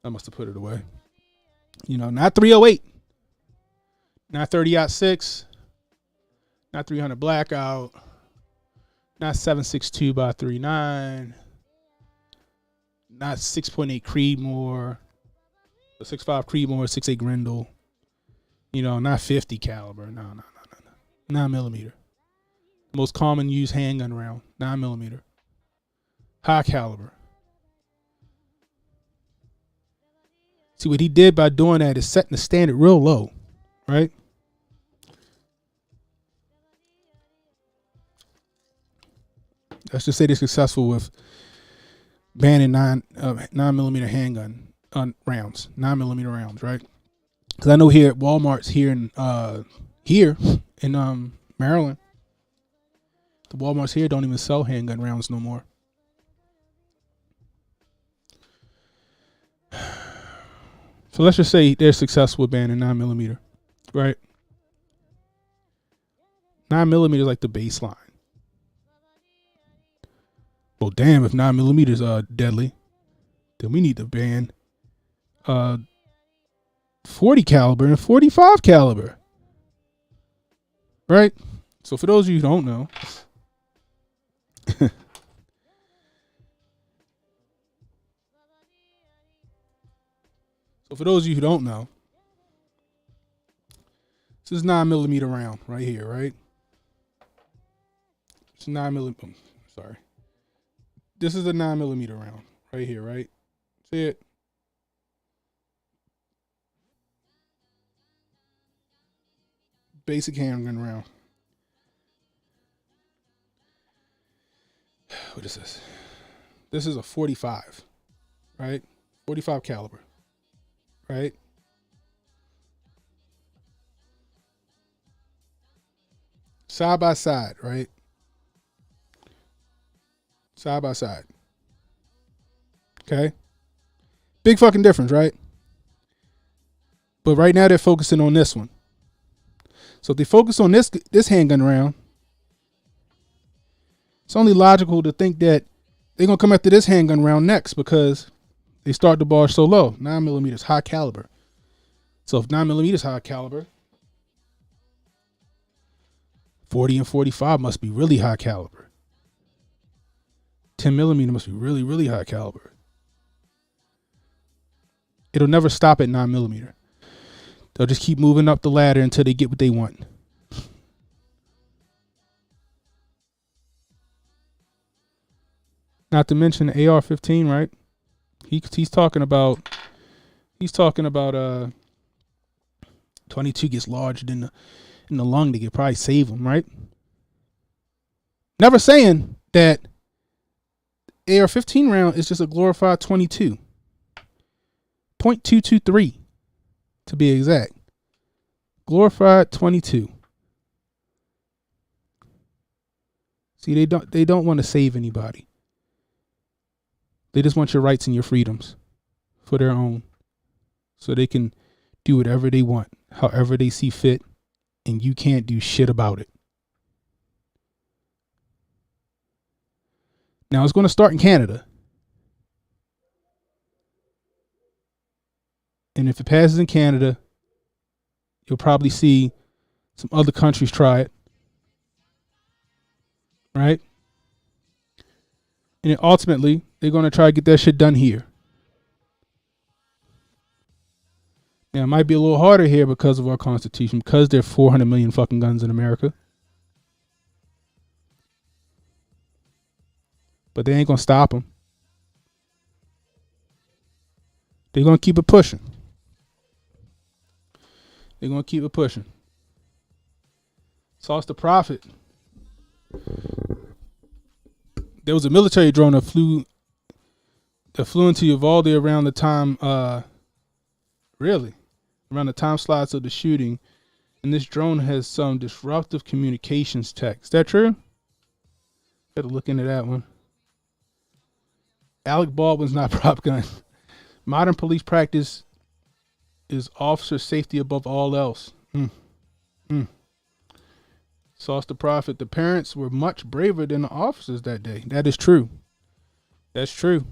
I must have put it away. You know, not 308, not 30-06, not 300 blackout, not 7.62 by 39, not 6.8 Creedmoor, 6.5 Creedmoor, 6.8 Grendel. You know, not 50 caliber. No. 9mm. Most common used handgun round. 9mm. High caliber. See, what he did by doing that is setting the standard real low, right? Let's just say they're successful with banning 9mm handgun rounds, 9mm rounds, right? Because I know here at Walmart's here in Maryland, the Walmart's here don't even sell handgun rounds no more. So let's just say they're successful with banning 9mm, right? 9mm is like the baseline. Well, damn, if 9mm is deadly, then we need to ban 40 caliber and 45 caliber. Right? So for those of you who don't know, this is 9mm round right here, right? It's 9mm. Sorry. This is a 9mm round right here, right? See it? Basic handgun round. What is this? This is a 45, right? 45 caliber, right? Side by side, right? Side by side. Okay? Big fucking difference, right? But right now they're focusing on this one. So if they focus on this handgun round, it's only logical to think that they're going to come after this handgun round next because they start the bar so low. 9mm is high caliber. So if 9mm is high caliber, 40 and 45 must be really high caliber. 10mm must be really, really high caliber. It'll never stop at 9mm. They'll just keep moving up the ladder until they get what they want. Not to mention the AR-15, right? He's talking about 22 gets lodged in the lung. They could probably save them, right? Never saying that AR-15 round is just a glorified 22. .223 to be exact. Glorified 22. See, they don't want to save anybody. They just want your rights and your freedoms for their own. So they can do whatever they want, however they see fit, and you can't do shit about it. Now it's going to start in Canada. And if it passes in Canada, you'll probably see some other countries try it. Right? And then ultimately, they're going to try to get that shit done here. Now, it might be a little harder here because of our Constitution, because there are 400 million fucking guns in America. But they ain't going to stop them. They're going to keep it pushing. They're going to keep it pushing. Sauce the Prophet. There was a military drone that flew that flew into Uvalde around the time, really, around the time slots of the shooting. And this drone has some disruptive communications tech. Is that true? Got to look into that one. Alec Baldwin's not prop gun. Modern police practice is officer safety above all else. Sauce the prophet. The parents were much braver than the officers that day. That is true. That's true.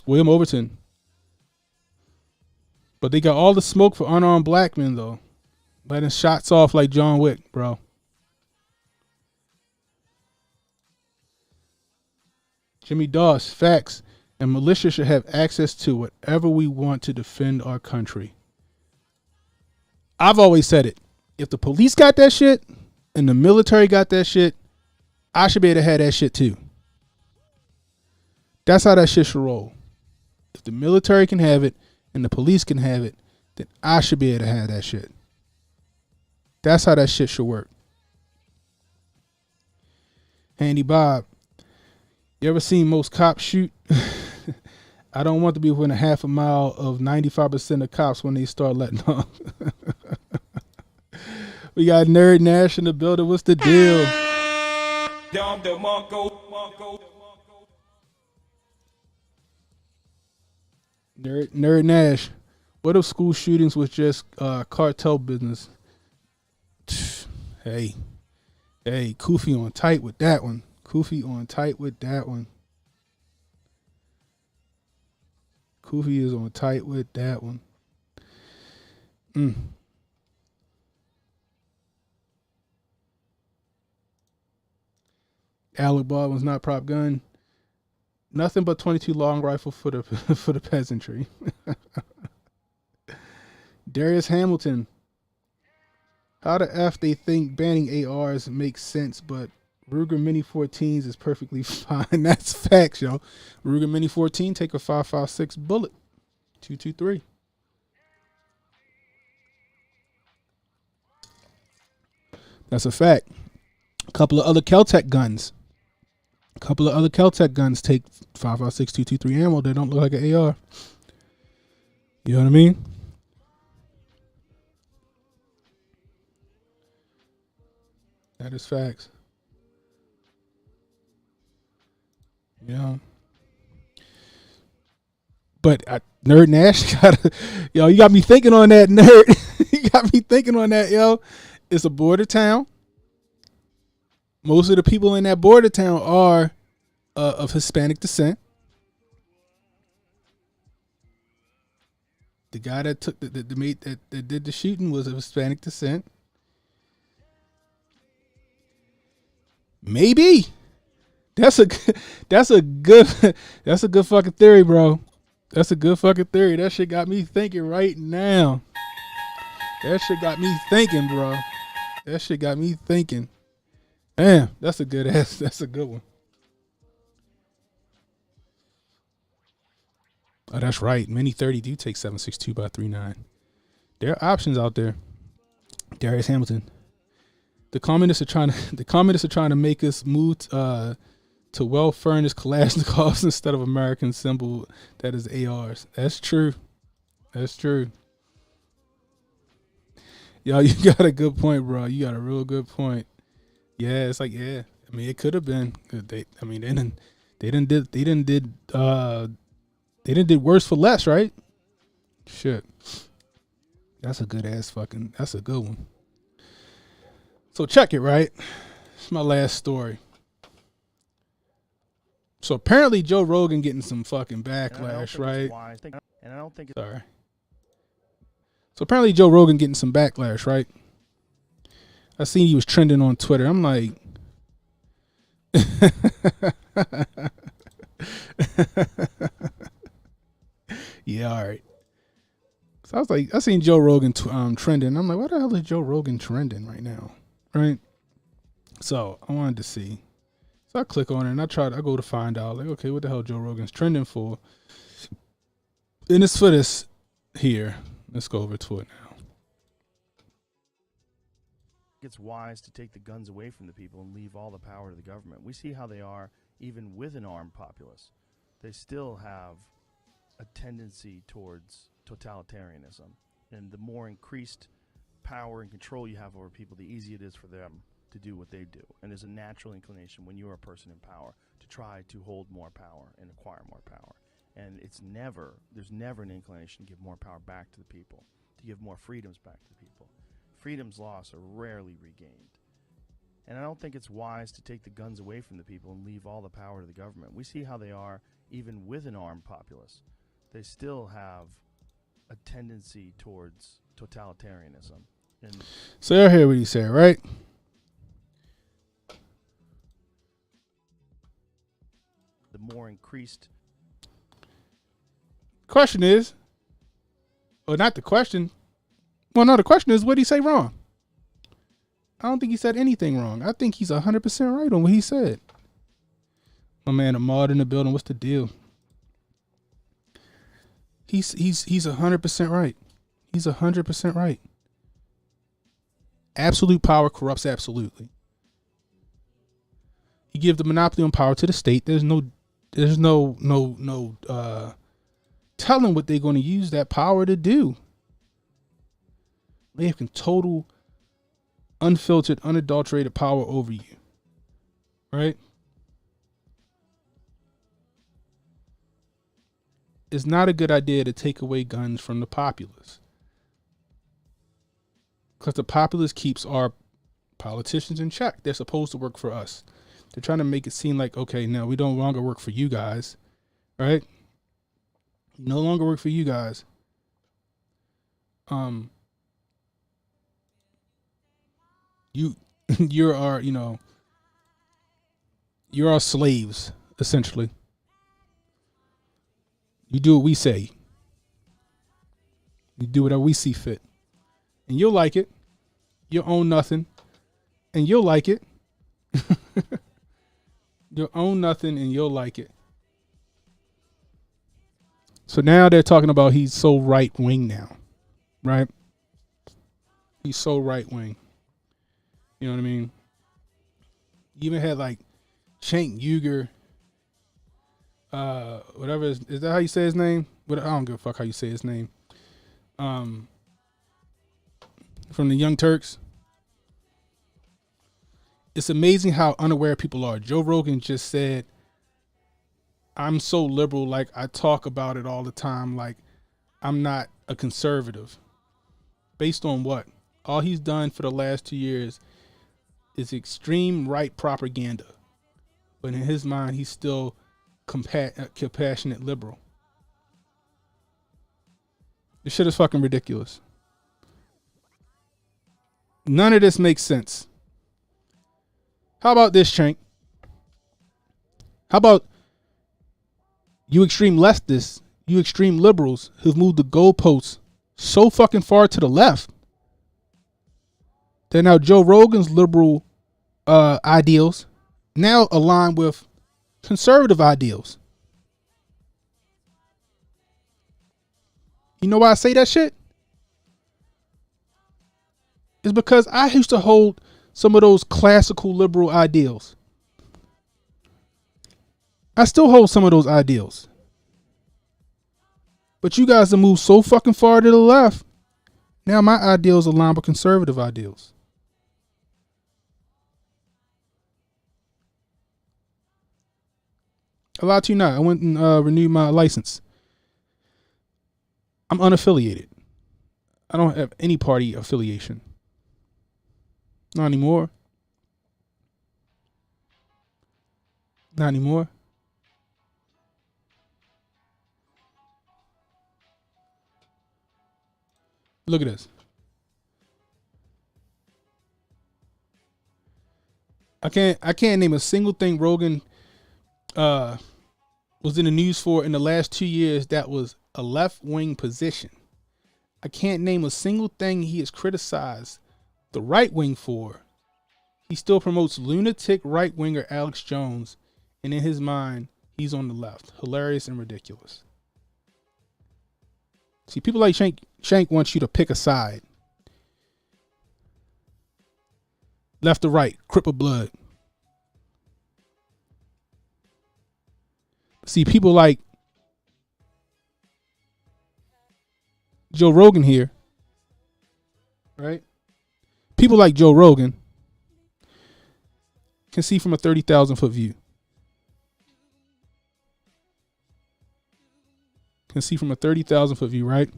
William Overton. But they got all the smoke for unarmed black men, though. Letting shots off like John Wick, bro. Jimmy Doss, facts. And militia should have access to whatever we want to defend our country. I've always said it. If the police got that shit and the military got that shit, I should be able to have that shit too. That's how that shit should roll. If the military can have it and the police can have it, then I should be able to have that shit. That's how that shit should work. Handy Bob, you ever seen most cops shoot? I don't want to be within a half a mile of 95% of cops when they start letting off. We got Nerd Nash in the building. What's the deal? Nerd Nash. What if school shootings was just cartel business? Hey, Kofi on tight with that one. Kofi is on tight with that one. Alec Baldwin's not prop gun. Nothing but 22 long rifle for the for the peasantry. Darius Hamilton. How the F they think banning ARs makes sense, but Ruger Mini 14s is perfectly fine. That's facts, yo. Ruger Mini 14 take a 5.56 bullet. 223. That's a fact. A couple of other Kel-Tec guns take 5.56 223 ammo. They don't look like an AR. You know what I mean? That is facts. Yeah. But Nerd Nash yo, you got me thinking on that, nerd. You got me thinking on that, yo. It's a border town. Most of the people in that border town are of Hispanic descent. The guy that took the mate that did the shooting was of Hispanic descent. Maybe. That's a good fucking theory, bro. That's a good fucking theory. That shit got me thinking right now. That shit got me thinking, bro. That shit got me thinking. Damn, that's a good one. Oh, that's right. Mini 30 do take 7.62 by 3.9. There are options out there. Darius Hamilton. The communists are trying to make us move to well-furnished Kalashnikovs instead of American symbol that is ARs. That's true. Yo, you got a good point, bro. You got a real good point. Yeah, it's like, yeah. I mean, it could have been. They did worse for less, right? Shit. That's a good one. So check it, right? It's my last story. So apparently Joe Rogan getting some fucking backlash, right? Sorry. So apparently Joe Rogan getting some backlash, right? I seen he was trending on Twitter. I'm like, yeah, all right. So I was like, I seen Joe Rogan trending. I'm like, what the hell is Joe Rogan trending right now? Right? So I wanted to see. So I click on it and I go to find out, like, okay, what the hell Joe Rogan's trending for? And it's for this here. Let's go over to it now. It's wise to take the guns away from the people and leave all the power to the government. We see how they are even with an armed populace. they still have a tendency towards totalitarianism. And the more increased power and control you have over people, the easier it is for them to do what they do. And there's a natural inclination when you're a person in power to try to hold more power and acquire more power. And there's never an inclination to give more power back to the people, to give more freedoms back to the people. Freedoms lost are rarely regained. And I don't think it's wise to take the guns away from the people and leave all the power to the government. We see how they are even with an armed populace. They still have a tendency towards totalitarianism. And So I hear what he said, right? the more increased Question is, or not the question. Well, no, the question is, what did he say wrong? I don't think he said anything wrong. I think he's 100% right on what he said. My man, Ahmad in the building. What's the deal? He's 100% right. He's 100% right. Absolute power corrupts absolutely. You give the monopoly on power to the state. There's no telling what they're going to use that power to do. They have total, unfiltered, unadulterated power over you. Right? It's not a good idea to take away guns from the populace. Because the populace keeps our politicians in check. They're supposed to work for us. They're trying to make it seem like, okay, now we don't longer work for you guys. Right? No longer work for you guys. You're our slaves, essentially. You do what we say. You do whatever we see fit. And you'll like it. You'll own nothing. And you'll like it. You'll own nothing and you'll like it. So now they're talking about he's so right wing now. Right? He's so right wing. You know what I mean? You even had like Cenk Uygur, whatever is that how you say his name? But I don't give a fuck how you say his name. From the Young Turks. It's amazing how unaware people are. Joe Rogan just said, I'm so liberal, like I talk about it all the time, like I'm not a conservative. Based on what? All he's done for the last 2 years is extreme right propaganda. But in his mind, he's still compassionate liberal. This shit is fucking ridiculous. None of this makes sense. How about this, Cenk? How about you extreme leftists, you extreme liberals who've moved the goalposts so fucking far to the left that now Joe Rogan's liberal ideals now align with conservative ideals. You know why I say that shit? It's because I used to hold some of those classical liberal ideals. I still hold some of those ideals. But you guys have moved so fucking far to the left. Now my ideals align with conservative ideals. I lied to you not. I went and renewed my license. I'm unaffiliated. I don't have any party affiliation. Not anymore. Not anymore. Look at this. I can't name a single thing Rogan was in the news for in the last 2 years that was a left-wing position. I can't name a single thing he has criticized the right wing for. He still promotes lunatic right-winger Alex Jones, and in his mind, he's on the left. Hilarious and ridiculous. See, people like Cenk wants you to pick a side. Left or right, Crip or blood. See, people like Joe Rogan here, right? People like Joe Rogan can see from a 30,000 foot view. Can see from a 30,000 foot view, right?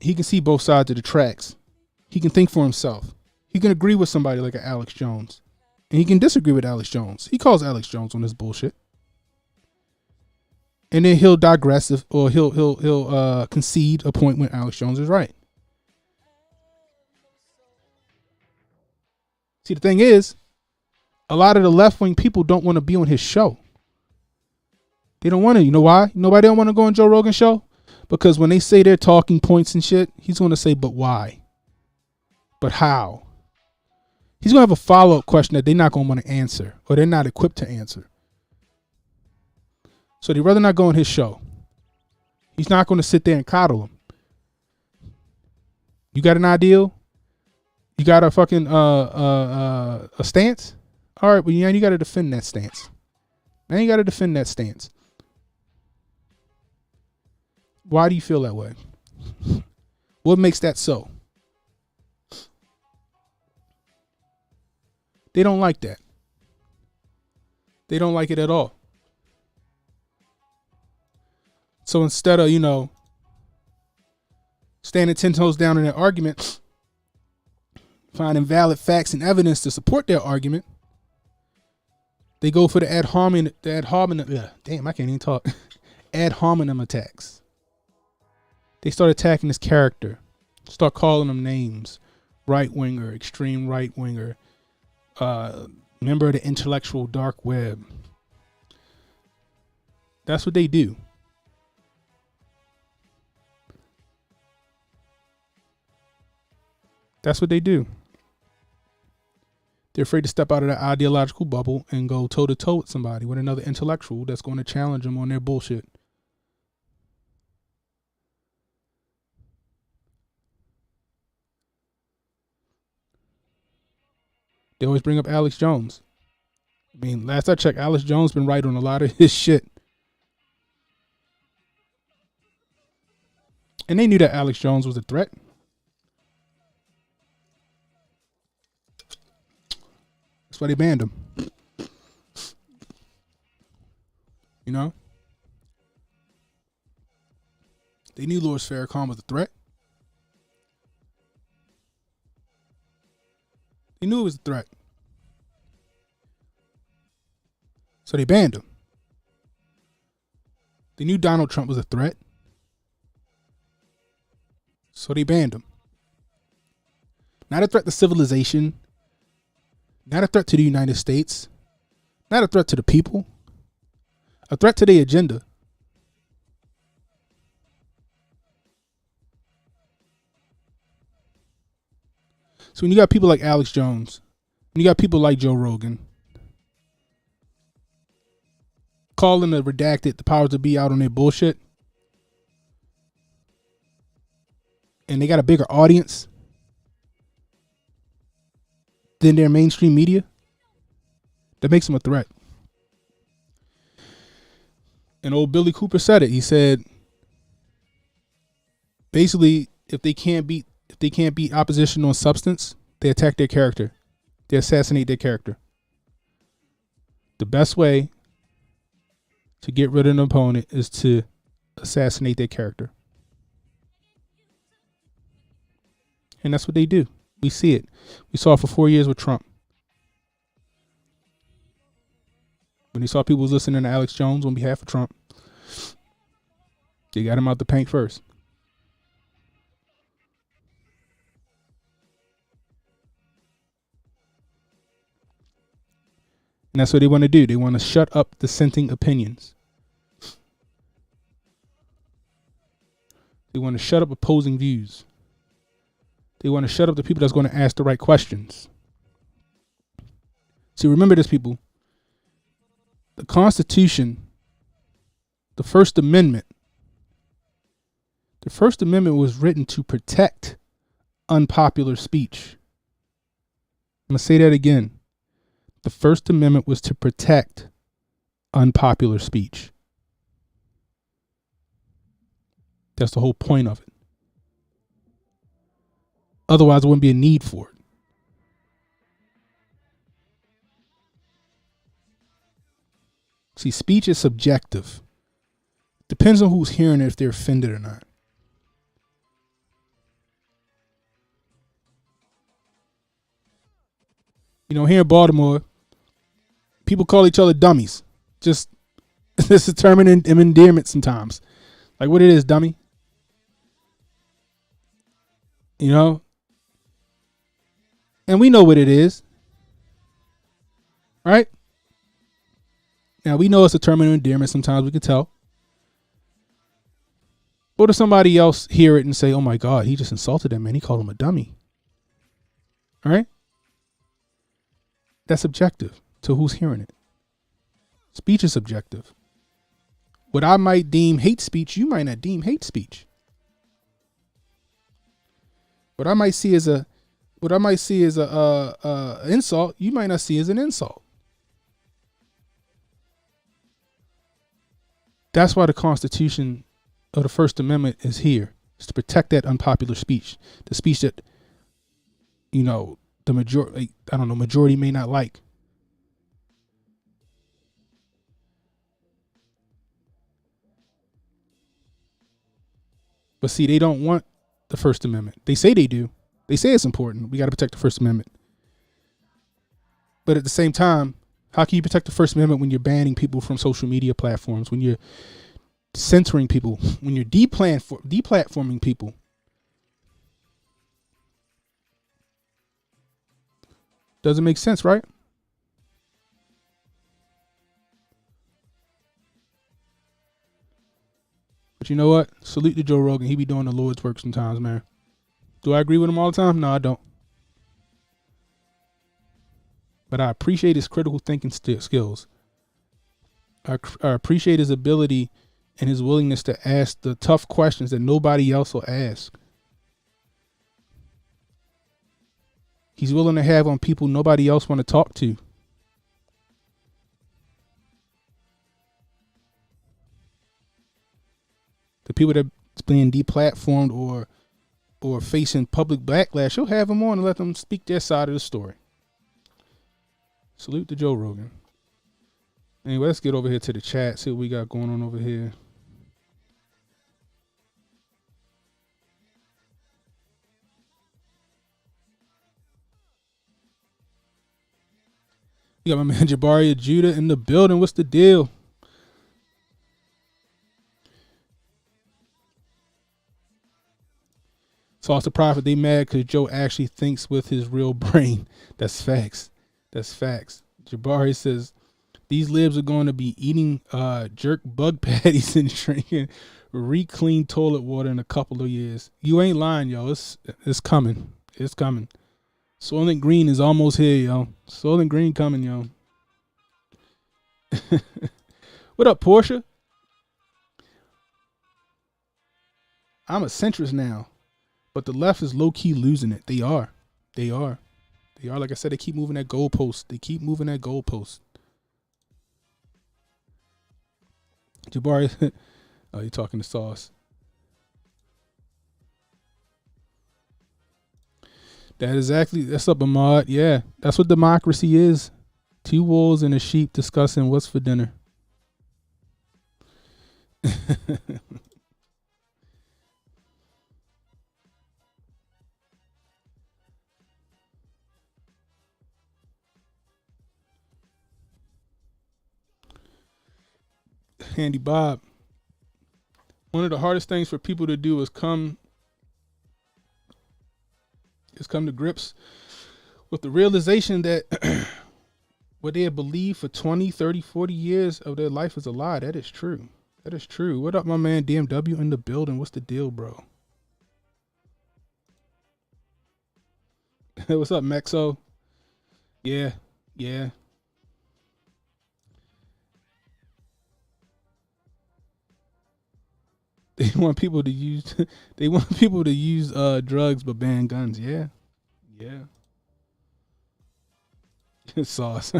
He can see both sides of the tracks. He can think for himself. He can agree with somebody like an Alex Jones. And he can disagree with Alex Jones. He calls Alex Jones on this bullshit. And then he'll digress or he'll concede a point when Alex Jones is right. See, the thing is, a lot of the left-wing people don't want to be on his show. They don't want to. You know why? Nobody don't want to go on Joe Rogan's show? Because when they say their talking points and shit, he's going to say, but why? But how? He's going to have a follow-up question that they're not going to want to answer, or they're not equipped to answer. So they'd rather not go on his show. He's not going to sit there and coddle him. You got an ideal? You got a fucking a stance? All right, well, yeah, you got to defend that stance. Man, you got to defend that stance. Why do you feel that way? What makes that so? They don't like that. They don't like it at all. So instead of, standing 10 toes down in their argument, finding valid facts and evidence to support their argument, they go for the ad hominem attacks. They start attacking his character, start calling him names, right winger, extreme right winger, member of the intellectual dark web. That's what they do. That's what they do. They're afraid to step out of that ideological bubble and go toe to toe with somebody, with another intellectual that's going to challenge them on their bullshit. They always bring up Alex Jones. I mean, last I checked, Alex Jones been right on a lot of his shit. And they knew that Alex Jones was a threat. That's why they banned him. You know? They knew Louis Farrakhan was a threat. They knew it was a threat. So they banned him. They knew Donald Trump was a threat. So they banned him. Not a threat to civilization. Not a threat to the United States. Not a threat to the people. A threat to their agenda. So when you got people like Alex Jones, when you got people like Joe Rogan, calling the redacted, the powers that be out on their bullshit, and they got a bigger audience than their mainstream media, that makes them a threat. And old Billy Cooper said it. He said, basically, if they can't beat opposition on substance, they attack their character. They assassinate their character. The best way to get rid of an opponent is to assassinate their character. And that's what they do. We see it. We saw it for 4 years with Trump. When they saw people was listening to Alex Jones on behalf of Trump, they got him out the paint first. And that's what they want to do. They want to shut up dissenting opinions. They want to shut up opposing views. They want to shut up the people that's going to ask the right questions. See, remember this, people. The Constitution, the First Amendment was written to protect unpopular speech. I'm going to say that again. The First Amendment was to protect unpopular speech. That's the whole point of it. Otherwise, there wouldn't be a need for it. See, speech is subjective. Depends on who's hearing it, if they're offended or not. You know, here in Baltimore, people call each other dummies. Just, it's a term of endearment sometimes. Like, what it is, dummy. You know? And we know what it is. Right? Now, we know it's a term of endearment. Sometimes we can tell. But if somebody else hear it and say, oh my God, he just insulted him, man. He called him a dummy. All right? That's subjective to who's hearing it. Speech is subjective. What I might deem hate speech, you might not deem hate speech. What I might see as a insult, you might not see as an insult. That's why the Constitution of the First Amendment is here. It's to protect that unpopular speech. The speech that, you know, the majority may not like. But see, they don't want the First Amendment. They say they do. They say it's important. We got to protect the First Amendment. But at the same time, how can you protect the First Amendment when you're banning people from social media platforms, when you're censoring people, when you're deplatforming people? Doesn't make sense, right? But you know what? Salute to Joe Rogan. He be doing the Lord's work sometimes, man. Do I agree with him all the time? No, I don't. But I appreciate his critical thinking skills. I appreciate his ability and his willingness to ask the tough questions that nobody else will ask. He's willing to have on people nobody else want to talk to. The people that's being deplatformed or facing public backlash, he'll have them on and let them speak their side of the story. Salute to Joe Rogan. Anyway, let's get over here to the chat, see what we got going on over here. You got my man Jabari Judah in the building. What's the deal? Sauce the Prophet, they mad because Joe actually thinks with his real brain. That's facts. That's facts. Jabari says, these libs are going to be eating jerk bug patties and drinking re-clean toilet water in a couple of years. You ain't lying, yo. It's coming. It's coming. Soylent Green is almost here, yo. Soylent Green coming, yo. What up, Portia? I'm a centrist now, but the left is low-key losing it. They are. Like I said, they keep moving that goalpost. Jabari, oh, you're talking to Sauce. That's up, Ahmad. Yeah, that's what democracy is. Two wolves and a sheep discussing what's for dinner. Handy Bob. One of the hardest things for people to do is come to grips with the realization that what they have believed for 20, 30, 40 years of their life is a lie. That is true. What up, my man DMW in the building? What's the deal, bro? What's up, Maxo? Yeah. They want people to use drugs but ban guns. Yeah. Sauce.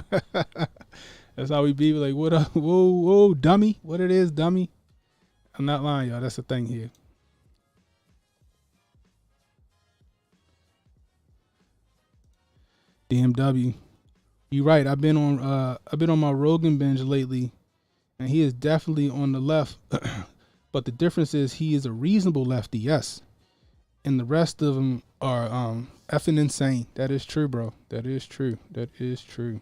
That's how we be. Like, what up? Whoa, whoa, dummy. What it is, dummy. I'm not lying, y'all. That's the thing here. DMW. You're right. I've been on my Rogan binge lately, and he is definitely on the left. But the difference is he is a reasonable lefty, yes. And the rest of them are effing insane. That is true, bro. That is true. That is true.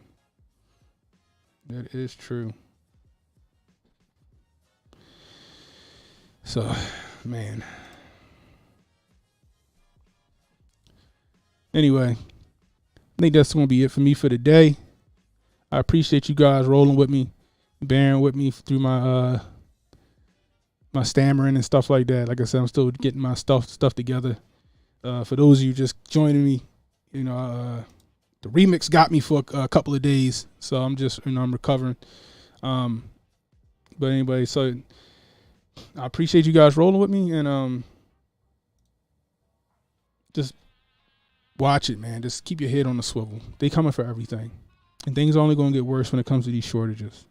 That is true. So, man. Anyway, I think that's going to be it for me for today. I appreciate you guys rolling with me, bearing with me through my my stammering and stuff like that. Like I said, I'm still getting my stuff together. For those of you just joining me, you know, the remix got me for a couple of days, so I'm just, I'm recovering. But anyway, so I appreciate you guys rolling with me, and just watch it, man. Just keep your head on the swivel. They coming for everything, and things are only going to get worse when it comes to these shortages.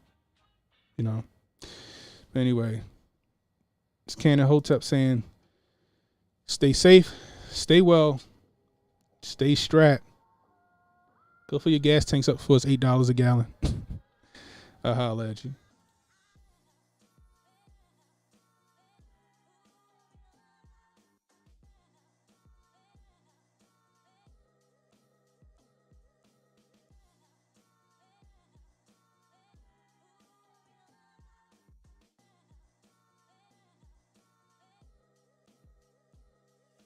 You know. But anyway, it's Canon Hotep saying, stay safe, stay well, stay strapped. Go fill your gas tanks up for us $8 a gallon. I'll holler at you.